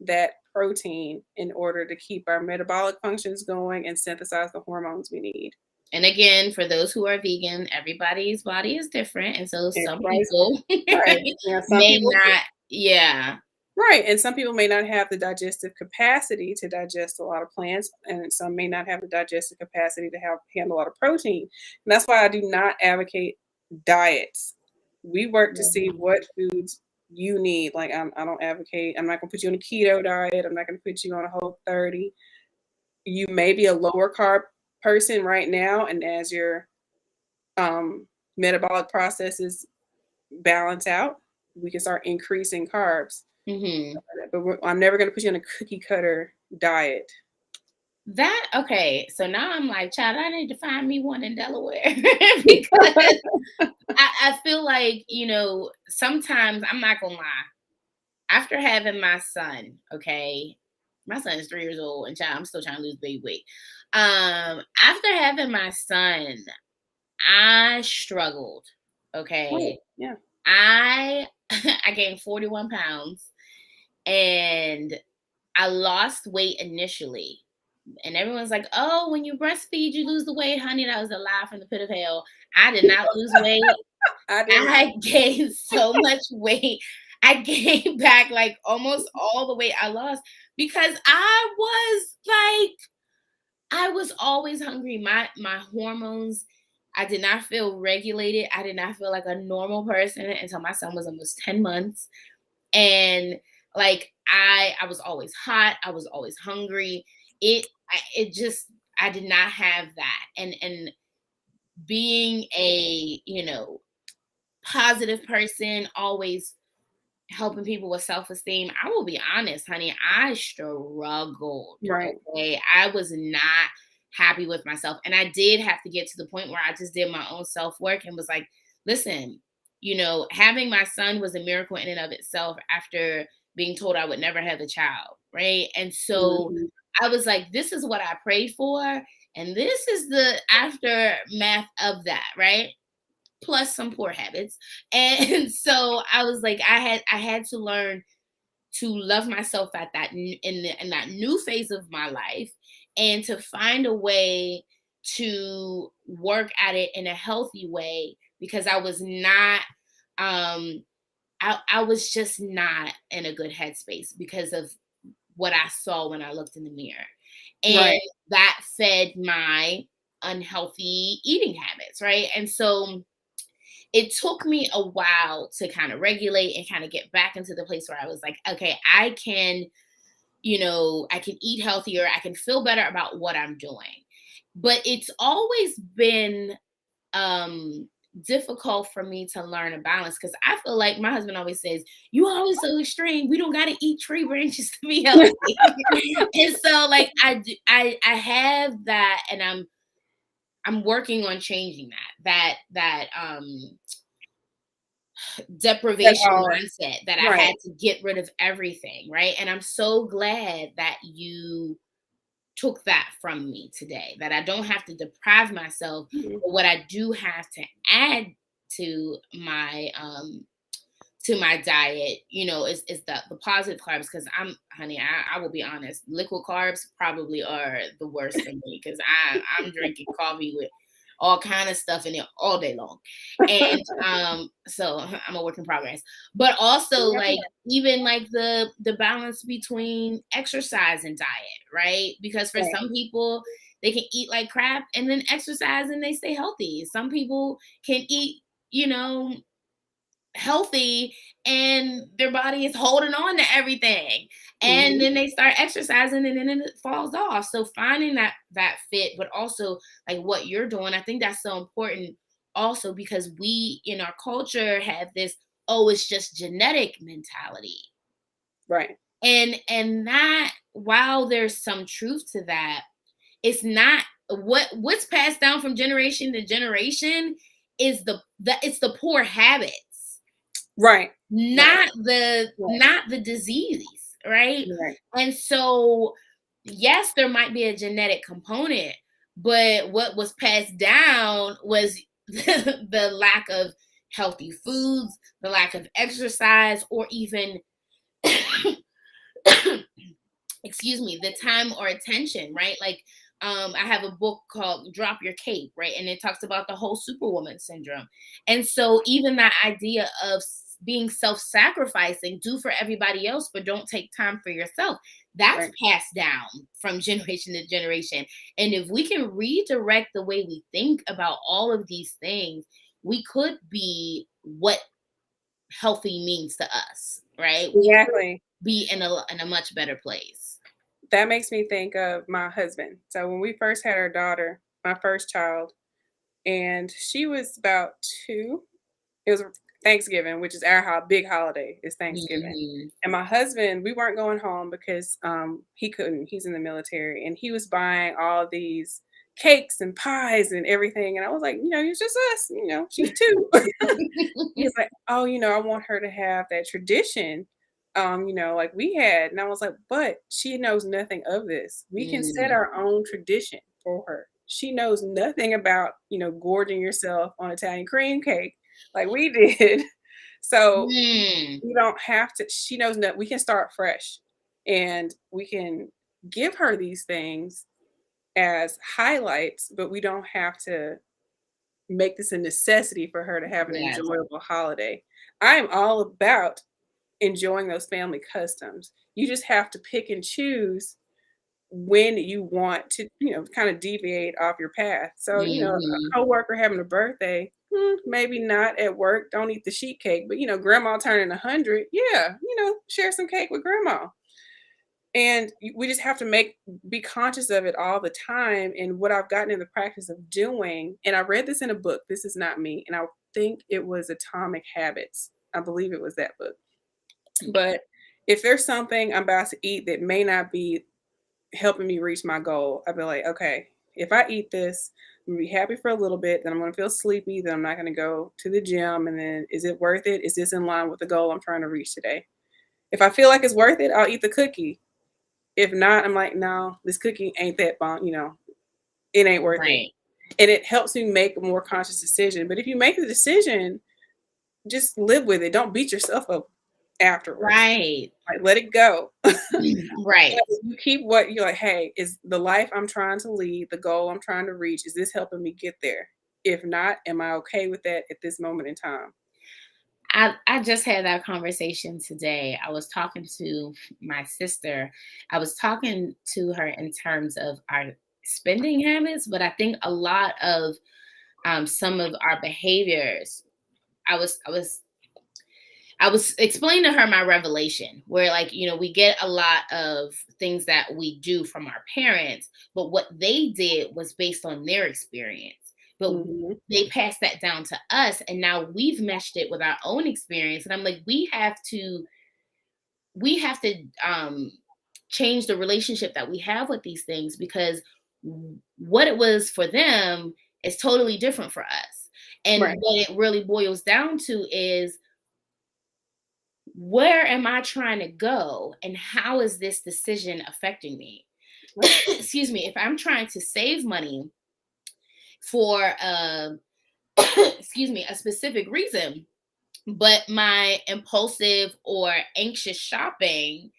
that protein in order to keep our metabolic functions going and synthesize the hormones we need. And again, for those who are vegan, everybody's body is different. And so some Everybody's people right. Some may people not, yeah. right, and some people may not have the digestive capacity to digest a lot of plants, and some may not have the digestive capacity to handle a lot of protein. And that's why I do not advocate diets. We work to see Mhm. what foods you need. Like I don't advocate. I'm not going to put you on a keto diet. I'm not going to put you on a Whole 30. You may be a lower carb person right now, and as your metabolic processes balance out, we can start increasing carbs. Mhm. But I'm never going to put you on a cookie cutter diet. That okay. So now I'm like, child, I need to find me one in Delaware because I feel like, sometimes I'm not gonna lie. After having my son, okay, my son is 3 years old, and child, I'm still trying to lose baby weight. After having my son, I struggled. Right. Okay, Yeah. I I gained 41 pounds, and I lost weight initially. And everyone's like, "Oh, when you breastfeed, you lose the weight, honey." That was a lie from the pit of hell. I did not lose weight. I didn't. I gained so much weight. I gained back like almost all the weight I lost because I was always hungry. My hormones, I did not feel regulated. I did not feel like a normal person until my son was almost 10 months. And like I was always hot, I was always hungry. It just, I did not have that. And being a, positive person, always helping people with self-esteem, I will be honest, honey, I struggled. Right. Okay. I was not happy with myself. And I did have to get to the point where I just did my own self-work and was like, listen, having my son was a miracle in and of itself after being told I would never have a child. Right. And so Mhm. I was like, this is what I prayed for. And this is the aftermath of that. Right. Plus some poor habits. And so I was like, I had to learn to love myself at that in that new phase of my life, and to find a way to work at it in a healthy way, because I was not I was just not in a good headspace because of what I saw when I looked in the mirror. And Right. that fed my unhealthy eating habits, right? And so it took me a while to kind of regulate and kind of get back into the place where I was like, okay, I can eat healthier, I can feel better about what I'm doing. But it's always been um difficult for me to learn a balance, because I feel like my husband always says, you always so extreme, we don't got to eat tree branches to be healthy. And so like I have that, and I'm working on changing that That deprivation all. mindset, that I Right. had to get rid of everything, right? And I'm so glad that you took that from me today, that I don't have to deprive myself, Mhm. but what I do have to add to my diet, is the positive carbs. Because honey, I will be honest, liquid carbs probably are the worst for me, because I'm drinking coffee with all kind of stuff in it all day long. And so I'm a work in progress. But also, We like, are. even like the balance between exercise and diet, right? Because for Right. some people, they can eat like crap and then exercise and they stay healthy. Some people can eat, you know, healthy, and their body is holding on to everything, and Mhm. then they start exercising and then it falls off. So finding that fit, but also like what you're doing, I think that's so important also, because we in our culture have this, oh, it's just genetic mentality. Right. And that, while there's some truth to that, it's not what's passed down from generation to generation is it's the poor habits, Right. Right. Right. not the disease, right? Right. And so yes, there might be a genetic component, but what was passed down was the lack of healthy foods, the lack of exercise, or even excuse me, the time or attention, right? Like, I have a book called Drop Your Cape, right? And it talks about the whole superwoman syndrome. And so even that idea of being self-sacrificing, do for everybody else, but don't take time for yourself, that's Right. passed down from generation to generation. And if we can redirect the way we think about all of these things, we could be what healthy means to us, right? We could Exactly. be in a much better place. That makes me think of my husband. So when we first had our daughter, my first child, and she was about 2. It was Thanksgiving, which is our big holiday is Thanksgiving. Mhm. And my husband, we weren't going home because he couldn't. He's in the military, and he was buying all these cakes and pies and everything. And I was like, it's just us. She's 2. He's like, "Oh, I want her to have that tradition, like we had." And I was like, "But she knows nothing of this. We can set Mm. our own tradition for her. She knows nothing about, gorging yourself on Italian cream cake like we did." So Mm. we don't have to. She knows that we can start fresh, and we can give her these things as highlights, but we don't have to make this a necessity for her to have an Yes. enjoyable holiday. I am all about enjoying those family customs. You just have to pick and choose when you want to, kind of deviate off your path. So, a Mhm. coworker having a birthday, maybe not at work. Don't eat the sheet cake, but grandma turning 100. Yeah, share some cake with grandma. And we just have to be conscious of it all the time. And what I've gotten in the practice of doing, and I read this in a book. This is not me, and I think it was Atomic Habits. I believe it was that book. But if there's something I'm about to eat that may not be helping me reach my goal, I'd be like, okay, if I eat this, I'm gonna be happy for a little bit, then I'm gonna feel sleepy, then I'm not gonna go to the gym, and then is it worth it? Is this in line with the goal I'm trying to reach today? If I feel like it's worth it, I'll eat the cookie. If not, I'm like, no, this cookie ain't that bomb, it ain't worth it. Right. And it helps me make a more conscious decision. But if you make the decision, just live with it. Don't beat yourself up afterwards. Right. Like, let it go. Right. You keep what you're like, hey, is the life I'm trying to lead, the goal I'm trying to reach, is this helping me get there? If not, am I okay with that at this moment in time? I just had that conversation today. I was talking to my sister. I was talking to her in terms of our spending habits, but I think a lot of some of our behaviors. I was explaining to her my revelation, where, like, we get a lot of things that we do from our parents, but what they did was based on their experience. But Hmm. they passed that down to us, and now we've meshed it with our own experience. And I'm like, we have to change the relationship that we have with these things, because what it was for them is totally different for us. And Right. what it really boils down to is, where am I trying to go, and how is this decision affecting me? Right. Excuse me. If I'm trying to save money for excuse me, a specific reason, but my impulsive or anxious shopping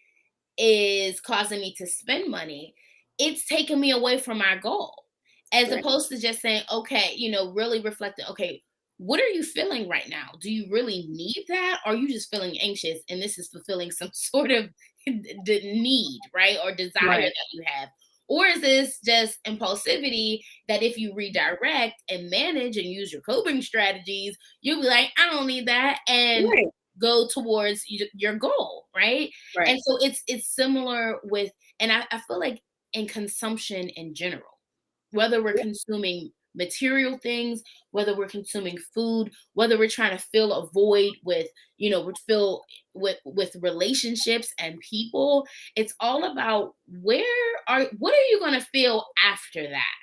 is causing me to spend money, it's taking me away from my goal. As Right. opposed to just saying, okay, really reflecting, okay, what are you feeling right now? Do you really need that? Or are you just feeling anxious and this is fulfilling some sort of need, right? Or desire Right. that you have? Or is this just impulsivity that if you redirect and manage and use your coping strategies, you'll be like, I don't need that, and Right. go towards your goal, right? Right. And so it's similar with, and I feel like in consumption in general, whether we're Yeah. consuming material things, whether we're consuming food, whether we're trying to fill a void with, we fill with relationships and people, it's all about, what are you going to feel after that?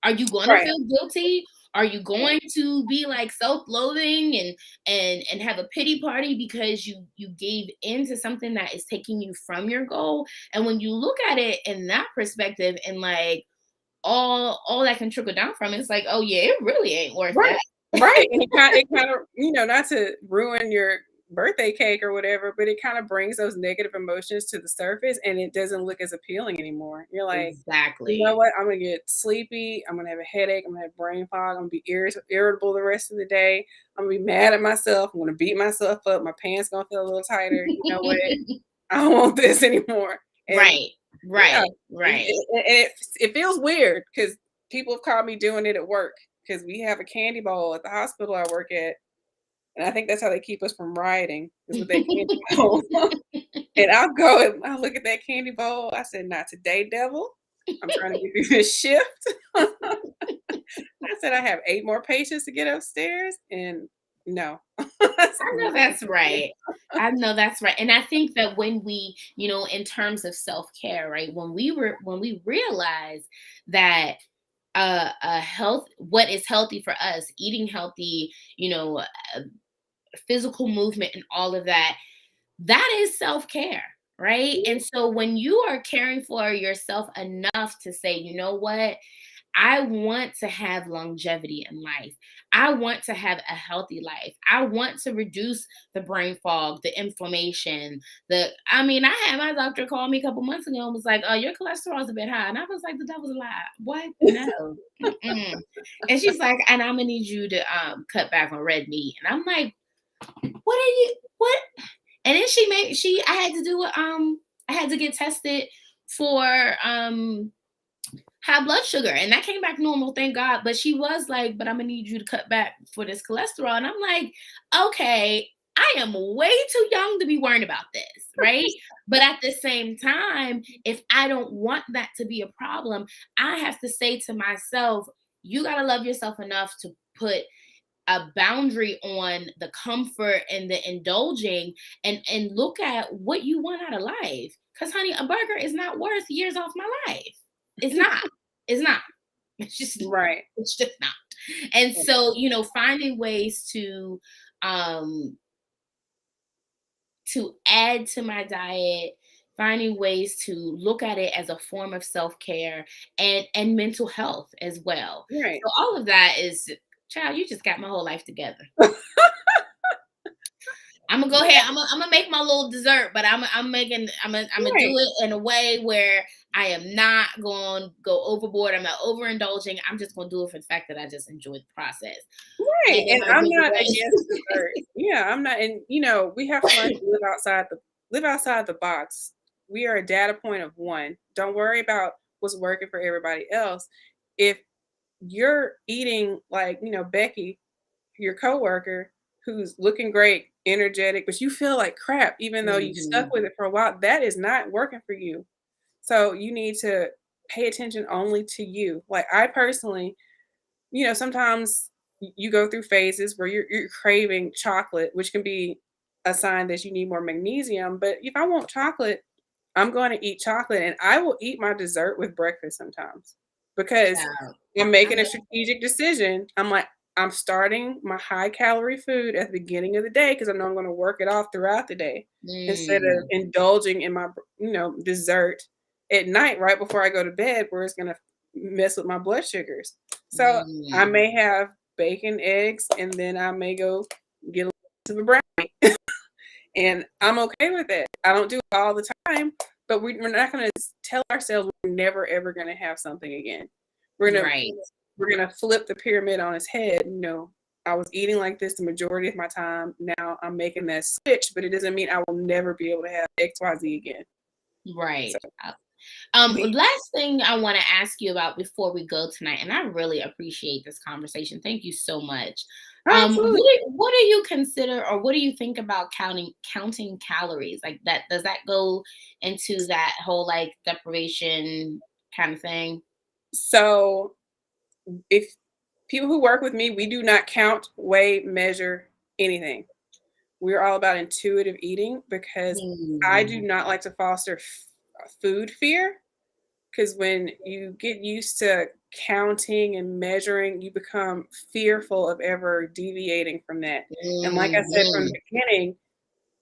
Are you going to Right. feel guilty? Are you Yeah. going to be like self-loathing and have a pity party because you gave in to something that is taking you from your goal? And when you look at it in that perspective, and like all that can trickle down from it, it's like, oh yeah, it really ain't worth Right. that. Right. And it kind of, not to ruin your birthday cake or whatever, but it kind of brings those negative emotions to the surface and it doesn't look as appealing anymore. You're like, you know Exactly. what? I'm gonna get sleepy. I'm gonna have a headache. I'm gonna have brain fog. I'm gonna be irritable the rest of the day. I'm gonna be mad at myself. I'm gonna beat myself up. My pants gonna feel a little tighter. You know what? I don't want this anymore. And Right. yeah, Right. Right. it feels weird because people have caught me doing it at work because we have a candy bowl at the hospital I work at, and I think that's how they keep us from rioting is with that candy bowl. And I'll go and I look at that candy bowl. I said, "Not today, devil. I'm trying to get through this shift." I said, "I have 8 more patients to get upstairs, and no." I said, I know "No." that's right. I know that's right. And I think that when we, in terms of self-care, right? When we realize that a health what is healthy for us, eating healthy, physical movement and all of that, that is self-care, right? And so when you are caring for yourself enough to say, you know what? I want to have longevity in life. I want to have a healthy life. I want to reduce the brain fog, the inflammation. I had my doctor call me a couple months ago and was like, "Oh, your cholesterol is a bit high," and I was like, "The devil's a lie. What? No." Mm-mm. And she's like, "And I'm gonna need you to cut back on red meat." And I'm like, "What are you? What?" And then I had to get tested for high blood sugar, and that came back normal, thank God. But she was like, "But I'm gonna need you to cut back for this cholesterol," and I'm like, "Okay, I am way too young to be worrying about this, right?" But at the same time, if I don't want that to be a problem, I have to say to myself, "You gotta love yourself enough to put a boundary on the comfort and the indulging, and look at what you want out of life. Because honey, a burger is not worth years off my life. It's not. It's not. It's just Right. it's just not. And so, finding ways um to add to my diet, finding ways to look at it as a form of self-care and mental health as well. Right. So all of that is, child, you just got my whole life together. I'm gonna go ahead. I'm gonna make my little dessert, but I'm gonna do Right. it in a way where I am not going to go overboard. I'm not overindulging. I'm just gonna do it for the fact that I just enjoy the process. Right. And then And my I'm good not against grace. dessert. Yeah, I'm not. And we have to learn to live outside the box. We are a data point of one. Don't worry about what's working for everybody else. If you're eating like, Becky, your coworker, who's looking great, energetic, but you feel like crap, even though you stuck Mhm. with it for a while, that is not working for you. So you need to pay attention only to you. Like I personally, sometimes you go through phases where you're craving chocolate, which can be a sign that you need more magnesium. But if I want chocolate, I'm going to eat chocolate, and I will eat my dessert with breakfast sometimes because Child. I'm I making a love strategic decision. I'm like, I'm starting my high calorie food at the beginning of the day because I know I'm going to work it off throughout the day instead of mm, indulging in my, dessert at night right before I go to bed where it's going to mess with my blood sugars. So I mm, may have bacon, eggs, and then I may go get a little of a brownie. And I'm okay with it. I don't do it all the time, but we're not going to tell ourselves we're never ever going to have something again. We're gonna right. we're gonna flip the pyramid on its head. I was eating like this the majority of my time. Now I'm making that switch, but it doesn't mean I will never be able to have X, Y, Z again. So Right. Last thing I want to ask you about before we go tonight, and I really appreciate this conversation. Thank you so much. absolutely. What do you consider, or what do you think about counting calories? Like that, does that go into that whole like deprivation kind of thing? So if people who work with me, we do not count, weigh, measure anything. We're all about intuitive eating because I do Hmm. not like to foster food fear. Because when you get used to counting and measuring, you become fearful of ever deviating from that. And like I said from Hmm. the beginning,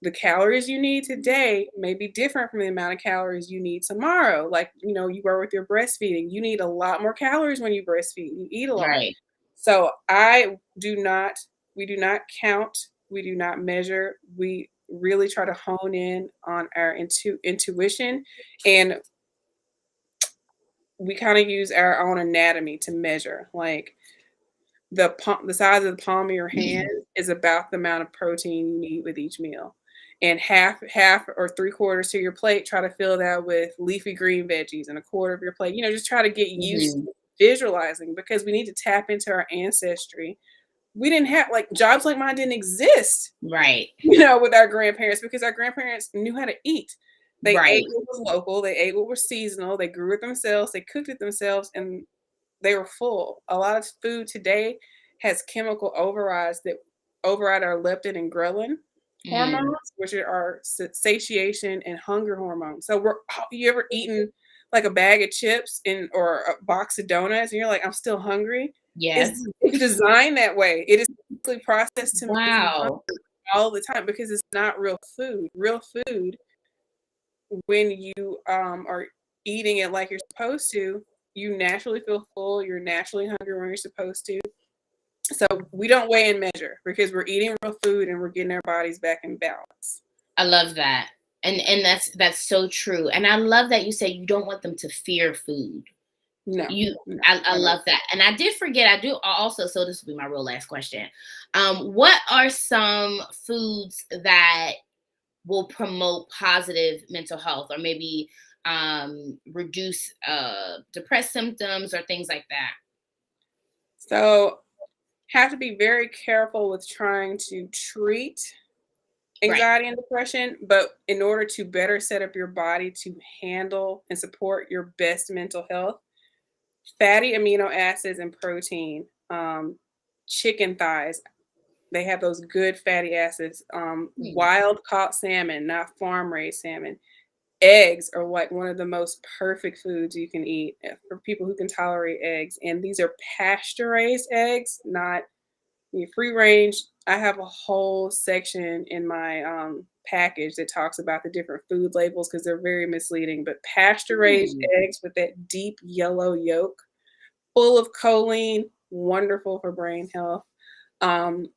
the calories you need today may be different from the amount of calories you need tomorrow. Like, you were with your breastfeeding, you need a lot more calories when you breastfeed, you eat a lot. Right. So we do not count, we do not measure. We really try to hone in on our intuition, and we kind of use our own anatomy to measure. Like the size of the palm of your hand is about the amount of protein you need with each meal. And half or three quarters to your plate, try to fill that with leafy green veggies, and a quarter of your plate. Just try to get used Hmm. to visualizing because we need to tap into our ancestry. We didn't have like jobs like mine didn't exist, Right. with our grandparents because our grandparents knew how to eat. They ate Right. what was local, they ate what was seasonal, they grew it themselves, they cooked it themselves, and they were full. A lot of food today has chemical overrides that override our leptin and ghrelin Mm. hormones, which are our satiation and hunger hormones. So you ever eaten like a bag of chips or a box of donuts and you're like, I'm still hungry? It's, Yes. it's designed that way. It is basically processed to make you hungry Wow. all the time because it's not real food. Real food, when you are eating it like you're supposed to, you naturally feel full, you're naturally hungry when you're supposed to. So we don't weigh and measure because we're eating real food and we're getting our bodies back in balance. I love that. And that's so true. And I love that you say you don't want them to fear food. No, You no, I not at love all. that. And I did forget, I do also, so this will be my real last question. What are some foods that will promote positive mental health, or maybe reduce depressed symptoms or things like that? So have to be very careful with trying to treat Right. anxiety and depression, but in order to better set up your body to handle and support your best mental health, fatty amino acids and protein, chicken thighs, they have those good fatty acids, Hmm. wild caught salmon, not farm raised salmon. Eggs are like one of the most perfect foods you can eat for people who can tolerate eggs. And these are pasture raised eggs, not free range. I have a whole section in my package that talks about the different food labels because they're very misleading. But pasture raised Hmm. eggs with that deep yellow yolk, full of choline, wonderful for brain health. Um,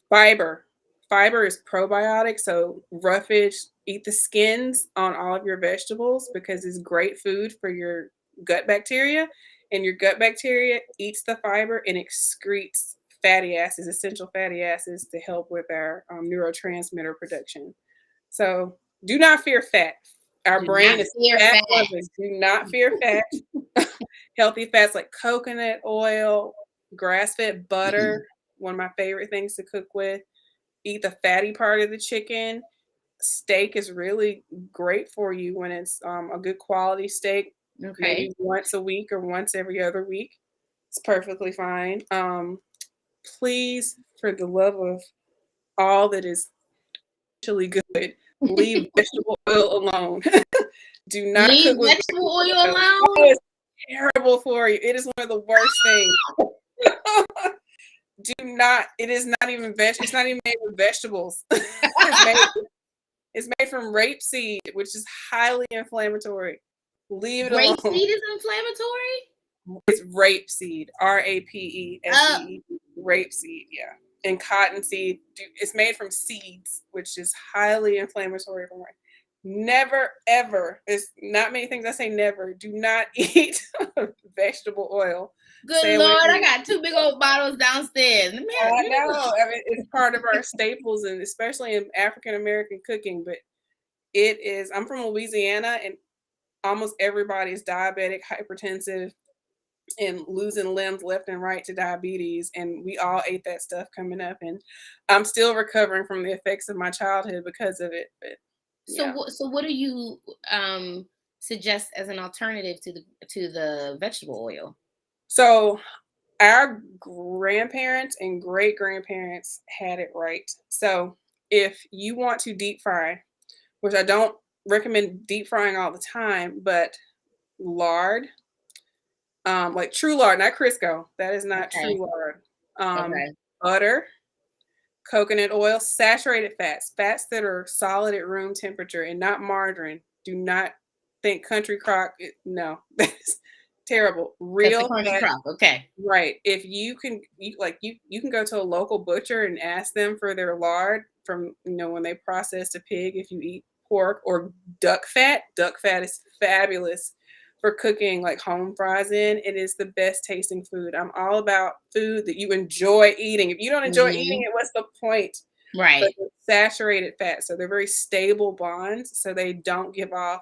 Fiber. Fiber is probiotic, so roughage, eat the skins on all of your vegetables because it's great food for your gut bacteria, and your gut bacteria eats the fiber and excretes fatty acids, essential fatty acids to help with our neurotransmitter production. So do not fear fat. Our Do not brain is fear fat fat. loving. Do not fear fat. Healthy fats like coconut oil, grass-fed butter, one of my favorite things to cook with. Eat the fatty part of the chicken. Steak is really great for you when it's a good quality steak, Okay. maybe once a week or once every other week. It's perfectly fine. Please, for the love of all that is actually good, leave vegetable oil alone. Do not Leave cook with vegetable vegetable oil oil. alone. Oh, it's terrible for you. It is one of the worst things. Do not. It is not even it's not even made with vegetables. It's made from rapeseed, which is highly inflammatory. Leave it alone. Rapeseed is inflammatory. It's rapeseed, Uh, RAPESEE, rapeseed, yeah. And cottonseed, it's made from seeds, which is highly inflammatory for brain. Never, ever, there's not many things I say never, do not eat vegetable oil. Good Stay away Lord, from I got 2 big old bottles downstairs. I know. I mean, it's part of our staples, and especially in African American cooking. But it is. I'm from Louisiana, and almost everybody is diabetic, hypertensive, and losing limbs left and right to diabetes. And we all ate that stuff coming up, and I'm still recovering from the effects of my childhood because of it. But yeah. So what do you suggest as an alternative to the vegetable oil? So our grandparents and great grandparents had it right. So if you want to deep fry, which I don't recommend deep frying all the time, but lard, like true lard, not Crisco. That is not Okay. true lard. Um, Okay. Butter, coconut oil, saturated fats, fats that are solid at room temperature and not margarine. Do not think country crock. No, that's terrible. Cut the Real country fat. crop. Okay. Right. If you can go to a local butcher and ask them for their lard from when they processed a pig. If you eat pork or duck fat, duck fat is fabulous for cooking like home fries in. It is the best tasting food. I'm all about food that you enjoy eating. If you don't enjoy eating Hmm. it, what's the point? But Right. it's saturated fat, so they're very stable bonds, so they don't give off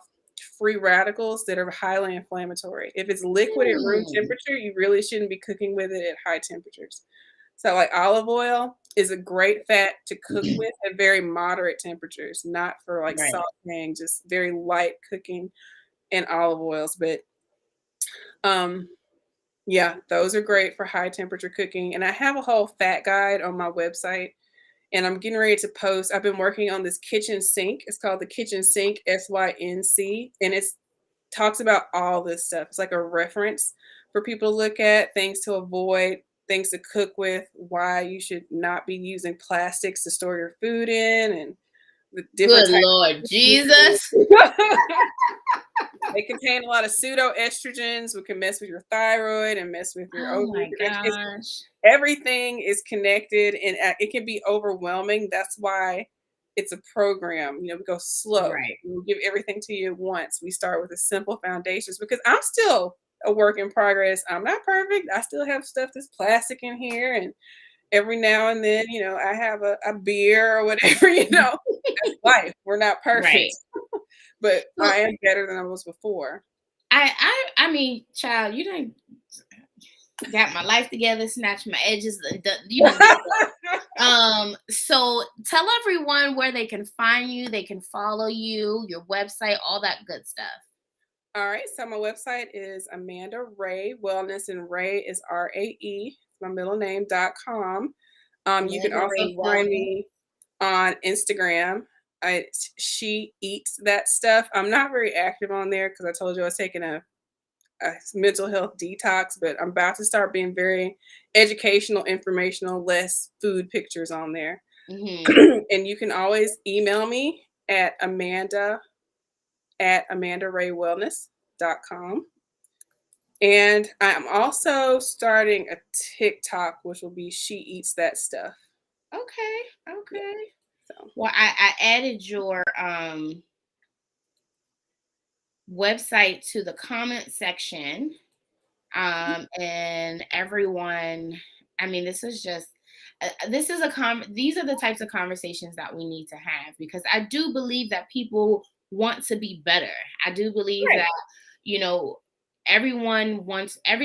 free radicals that are highly inflammatory. If it's liquid at room Hmm. temperature, you really shouldn't be cooking with it at high temperatures. So, like olive oil is a great fat to cook with at very moderate temperatures, not for like Right. sauteing, just very light cooking in olive oils. But um, yeah, those are great for high temperature cooking. And I have a whole fat guide on my website and I'm getting ready to post. I've been working on this kitchen sink. It's called the Kitchen Sink SYNC, and it's talks about all this stuff. It's like a reference for people to look at, things to avoid, things to cook with, why you should not be using plastics to store your food in, and the different Good types Lord of Jesus. cooking. They contain a lot of pseudoestrogens, which can mess with your thyroid and mess with your Oh ovary my production. gosh. Everything is connected and it can be overwhelming. That's why it's a program. We go slow. Right. We give everything to you at once. We start with the simple foundations because I'm still a work in progress. I'm not perfect. I still have stuff that's plastic in here. And every now and then, I have a beer or whatever, that's life. We're not perfect. Right. but Well, I am better than I was before. I mean, child, you done got my life together, snatched my edges, you done did it all. So tell everyone where they can find you, they can follow you, your website, all that good stuff. All right, so my website is Amanda Rae Wellness, and Rae is RAE, my middle name.com. You can Amanda also Rae find Wellness. me on Instagram. She eats that stuff. I'm not very active on there because I told you I was taking a mental health detox, but I'm about to start being very educational, informational, less food pictures on there. Hmm. And you can always email me at amanda@amandaraywellness.com. And I'm also starting a TikTok, which will be She Eats That Stuff. Okay, Yeah. okay. So Well, I added your website to the comment section. And everyone, I mean, this is just this is these are the types of conversations that we need to have, because I do believe that people want to be better. I do believe right, that, you know, every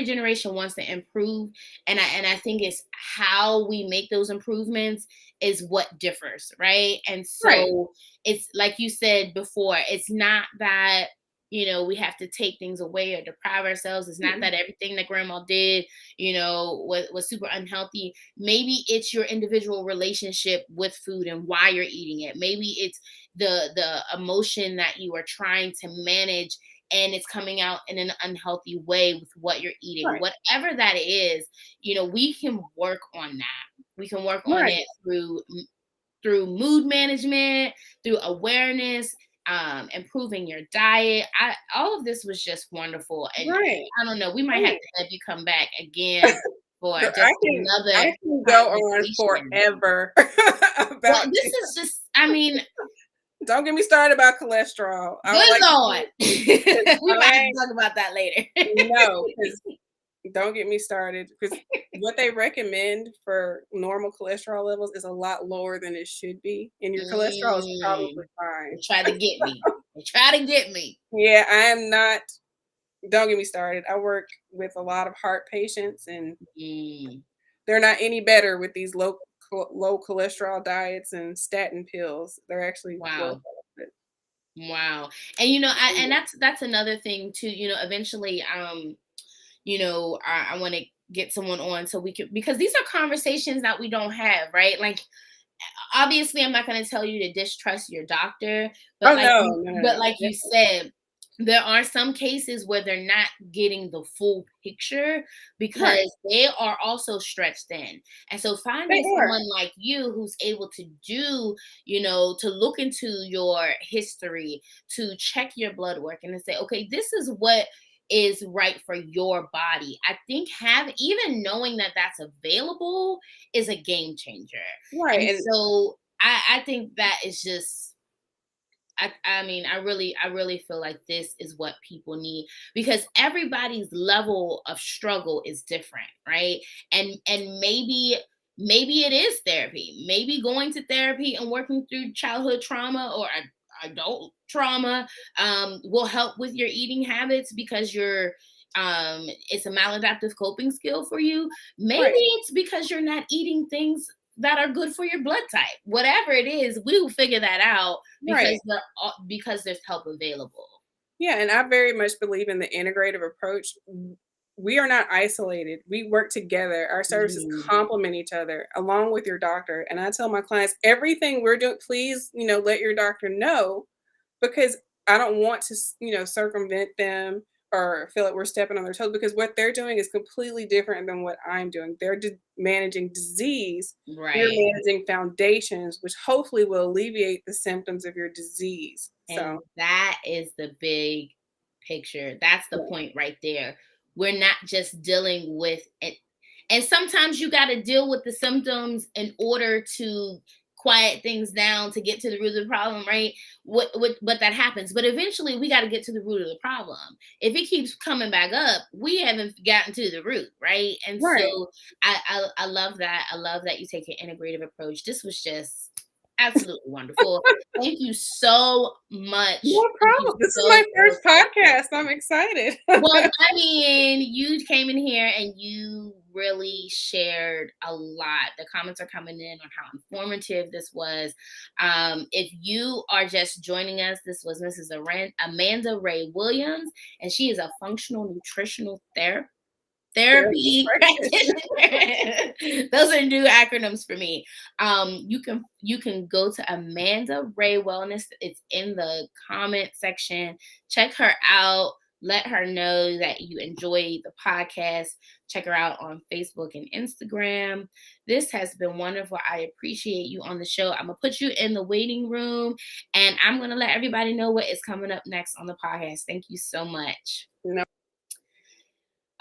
generation wants to improve, and I think it's how we make those improvements is what differs, right? And right, so it's like you said before, it's not that, we have to take things away or deprive ourselves. It's not mm, that everything that grandma did, was super unhealthy. Maybe it's your individual relationship with food and why you're eating it. Maybe it's the emotion that you are trying to manage, and it's coming out in an unhealthy way with what you're eating. right, Whatever that is, we can work on that. We can work on right, it through mood management, through awareness, improving your diet. All of this was just wonderful, and right, I don't know. We might have right. to have you come back again for Girl, just I another can go on conversation. forever Well, about this is just, I mean, don't get me started about cholesterol. I would good like to Lord. see We might have I to talk about that later. no, because don't get me started because what they recommend for normal cholesterol levels is a lot lower than it should be, and your cholesterol is Mm, probably fine. they try to get me. They try to get me. Yeah, I am not. Don't get me started. I work with a lot of heart patients, and Mm, they're not any better with these low cholesterol diets and statin pills. They're actually worse wow. off it. Wow. And and that's another thing too, eventually I want to get someone on so we can, because these are conversations that we don't have, right? Like, obviously I'm not going to tell you to distrust your doctor, but Oh no, no, no, no. like you said, there are some cases where they're not getting the full picture Right, because they are also stretched thin. And so they finding are. someone like you who's able to do, to look into your history, to check your blood work and to say, okay, this is what is right for your body. I think even knowing that that's available is a game changer. Right, And and so I think that is just, I mean, I really feel like this is what people need, because everybody's level of struggle is different, right? And maybe it is therapy. Maybe going to therapy and working through childhood trauma or adult trauma will help with your eating habits, because it's a maladaptive coping skill for you. Maybe right, it's because you're not eating things that are good for your blood type. Whatever it is, we will figure that out, right. because there's help available. Yeah, and I very much believe in the integrative approach. We are not isolated. We work together. Our services Mhm. complement each other along with your doctor. And I tell my clients everything we're doing, please, let your doctor know because I don't want to, circumvent them or feel like we're stepping on their toes because what they're doing is completely different than what I'm doing. They're managing disease. We're Right. managing foundations, which hopefully will alleviate the symptoms of your disease. So, And that is the big picture. That's the yeah. point right there. We're not just dealing with it. And sometimes you got to deal with the symptoms in order to quiet things down to get to the root of the problem, right? What that happens. But eventually we got to get to the root of the problem. If it keeps coming back up, we haven't gotten to the root, right? And Right. so I love that. I love that you take an integrative approach. This was just Absolutely wonderful. Thank you so much. No Thank you problem. This is so, my so, first so podcast. I'm excited. well, I mean, you came in here and you really shared a lot. The comments are coming in on how informative this was. If you are just joining us, this was Mrs. Amanda Rae Williams, and she is a functional nutritional Therapy therapy practitioner. practitioner. Those are new acronyms for me. You can go to Amanda Rae Wellness. It's in the comment section. Check her out. Let her know that you enjoy the podcast. Check her out on Facebook and Instagram. This has been wonderful. I appreciate you on the show. I'm gonna put you in the waiting room, and I'm gonna let everybody know what is coming up next on the podcast. Thank you so much. No.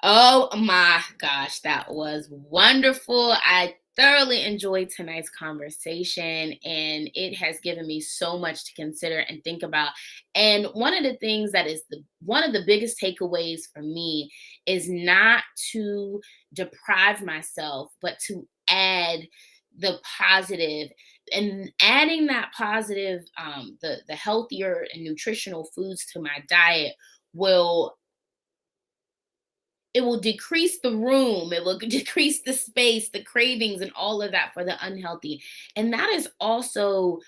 Oh my gosh, that was wonderful. I thoroughly enjoyed tonight's conversation, and it has given me so much to consider and think about. And one of the things that is one of the biggest takeaways for me is not to deprive myself, but to add the positive, and adding that positive, the healthier and nutritional foods to my diet will decrease the room. It will decrease the space, the cravings, and all of that for the unhealthy. And that is also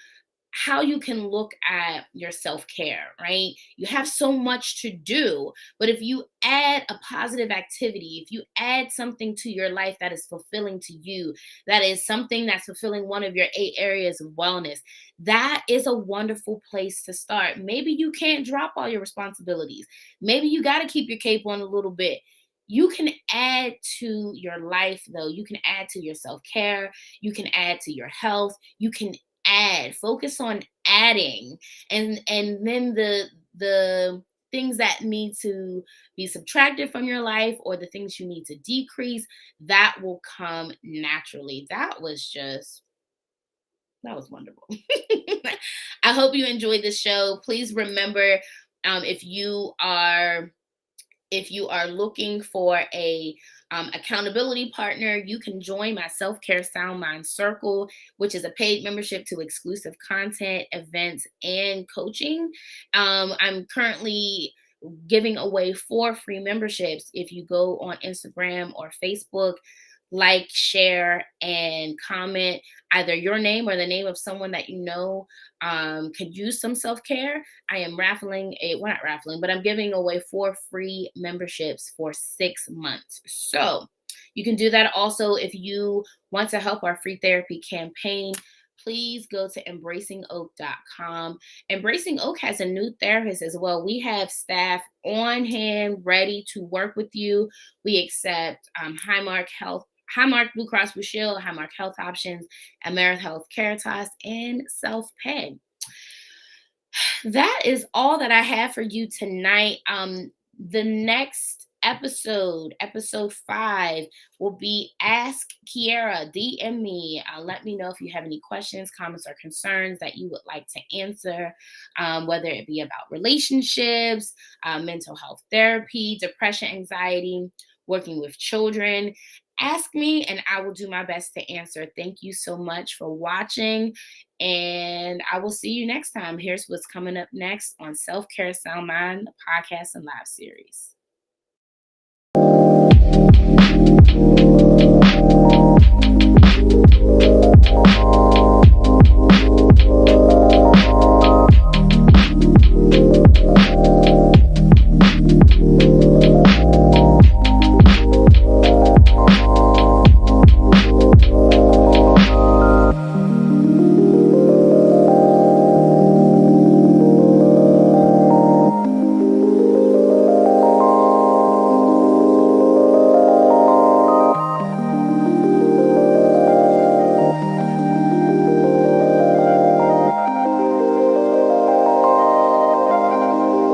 how you can look at your self-care, right? You have so much to do, but if you add a positive activity, if you add something to your life that is fulfilling to you, that is something that's fulfilling one of your 8 areas of wellness, that is a wonderful place to start. Maybe you can't drop all your responsibilities. Maybe you got to keep your cape on a little bit. You can add to your life, though. You can add to your self-care. You can add to your health. You can focus on adding, and then the things that need to be subtracted from your life, or the things you need to decrease, that will come naturally. That was wonderful. I hope you enjoyed the show. Please remember, if you are looking for a accountability partner, you can join my Self-Care Sound Mind Circle, which is a paid membership to exclusive content, events, and coaching. I'm currently giving away 4 free memberships. If you go on Instagram or Facebook, like, share, and comment either your name or the name of someone that you know could use some self-care. I am not raffling, but I'm giving away 4 free memberships for 6 months. So you can do that. Also, if you want to help our free therapy campaign, please go to embracingoak.com. Embracing Oak has a new therapist as well. We have staff on hand ready to work with you. We accept Highmark Blue Cross Blue Shield, Highmark Health Options, AmeriHealth Caritas, and Self-Pay. That is all that I have for you tonight. The next episode 5, will be Ask Kiera. DM me. Let me know if you have any questions, comments, or concerns that you would like to answer, whether it be about relationships, mental health therapy, depression, anxiety, working with children. Ask me and I will do my best to answer. Thank you so much for watching, and I will see you next time. Here's what's coming up next on Self-Care Sound Mind, the podcast and live series.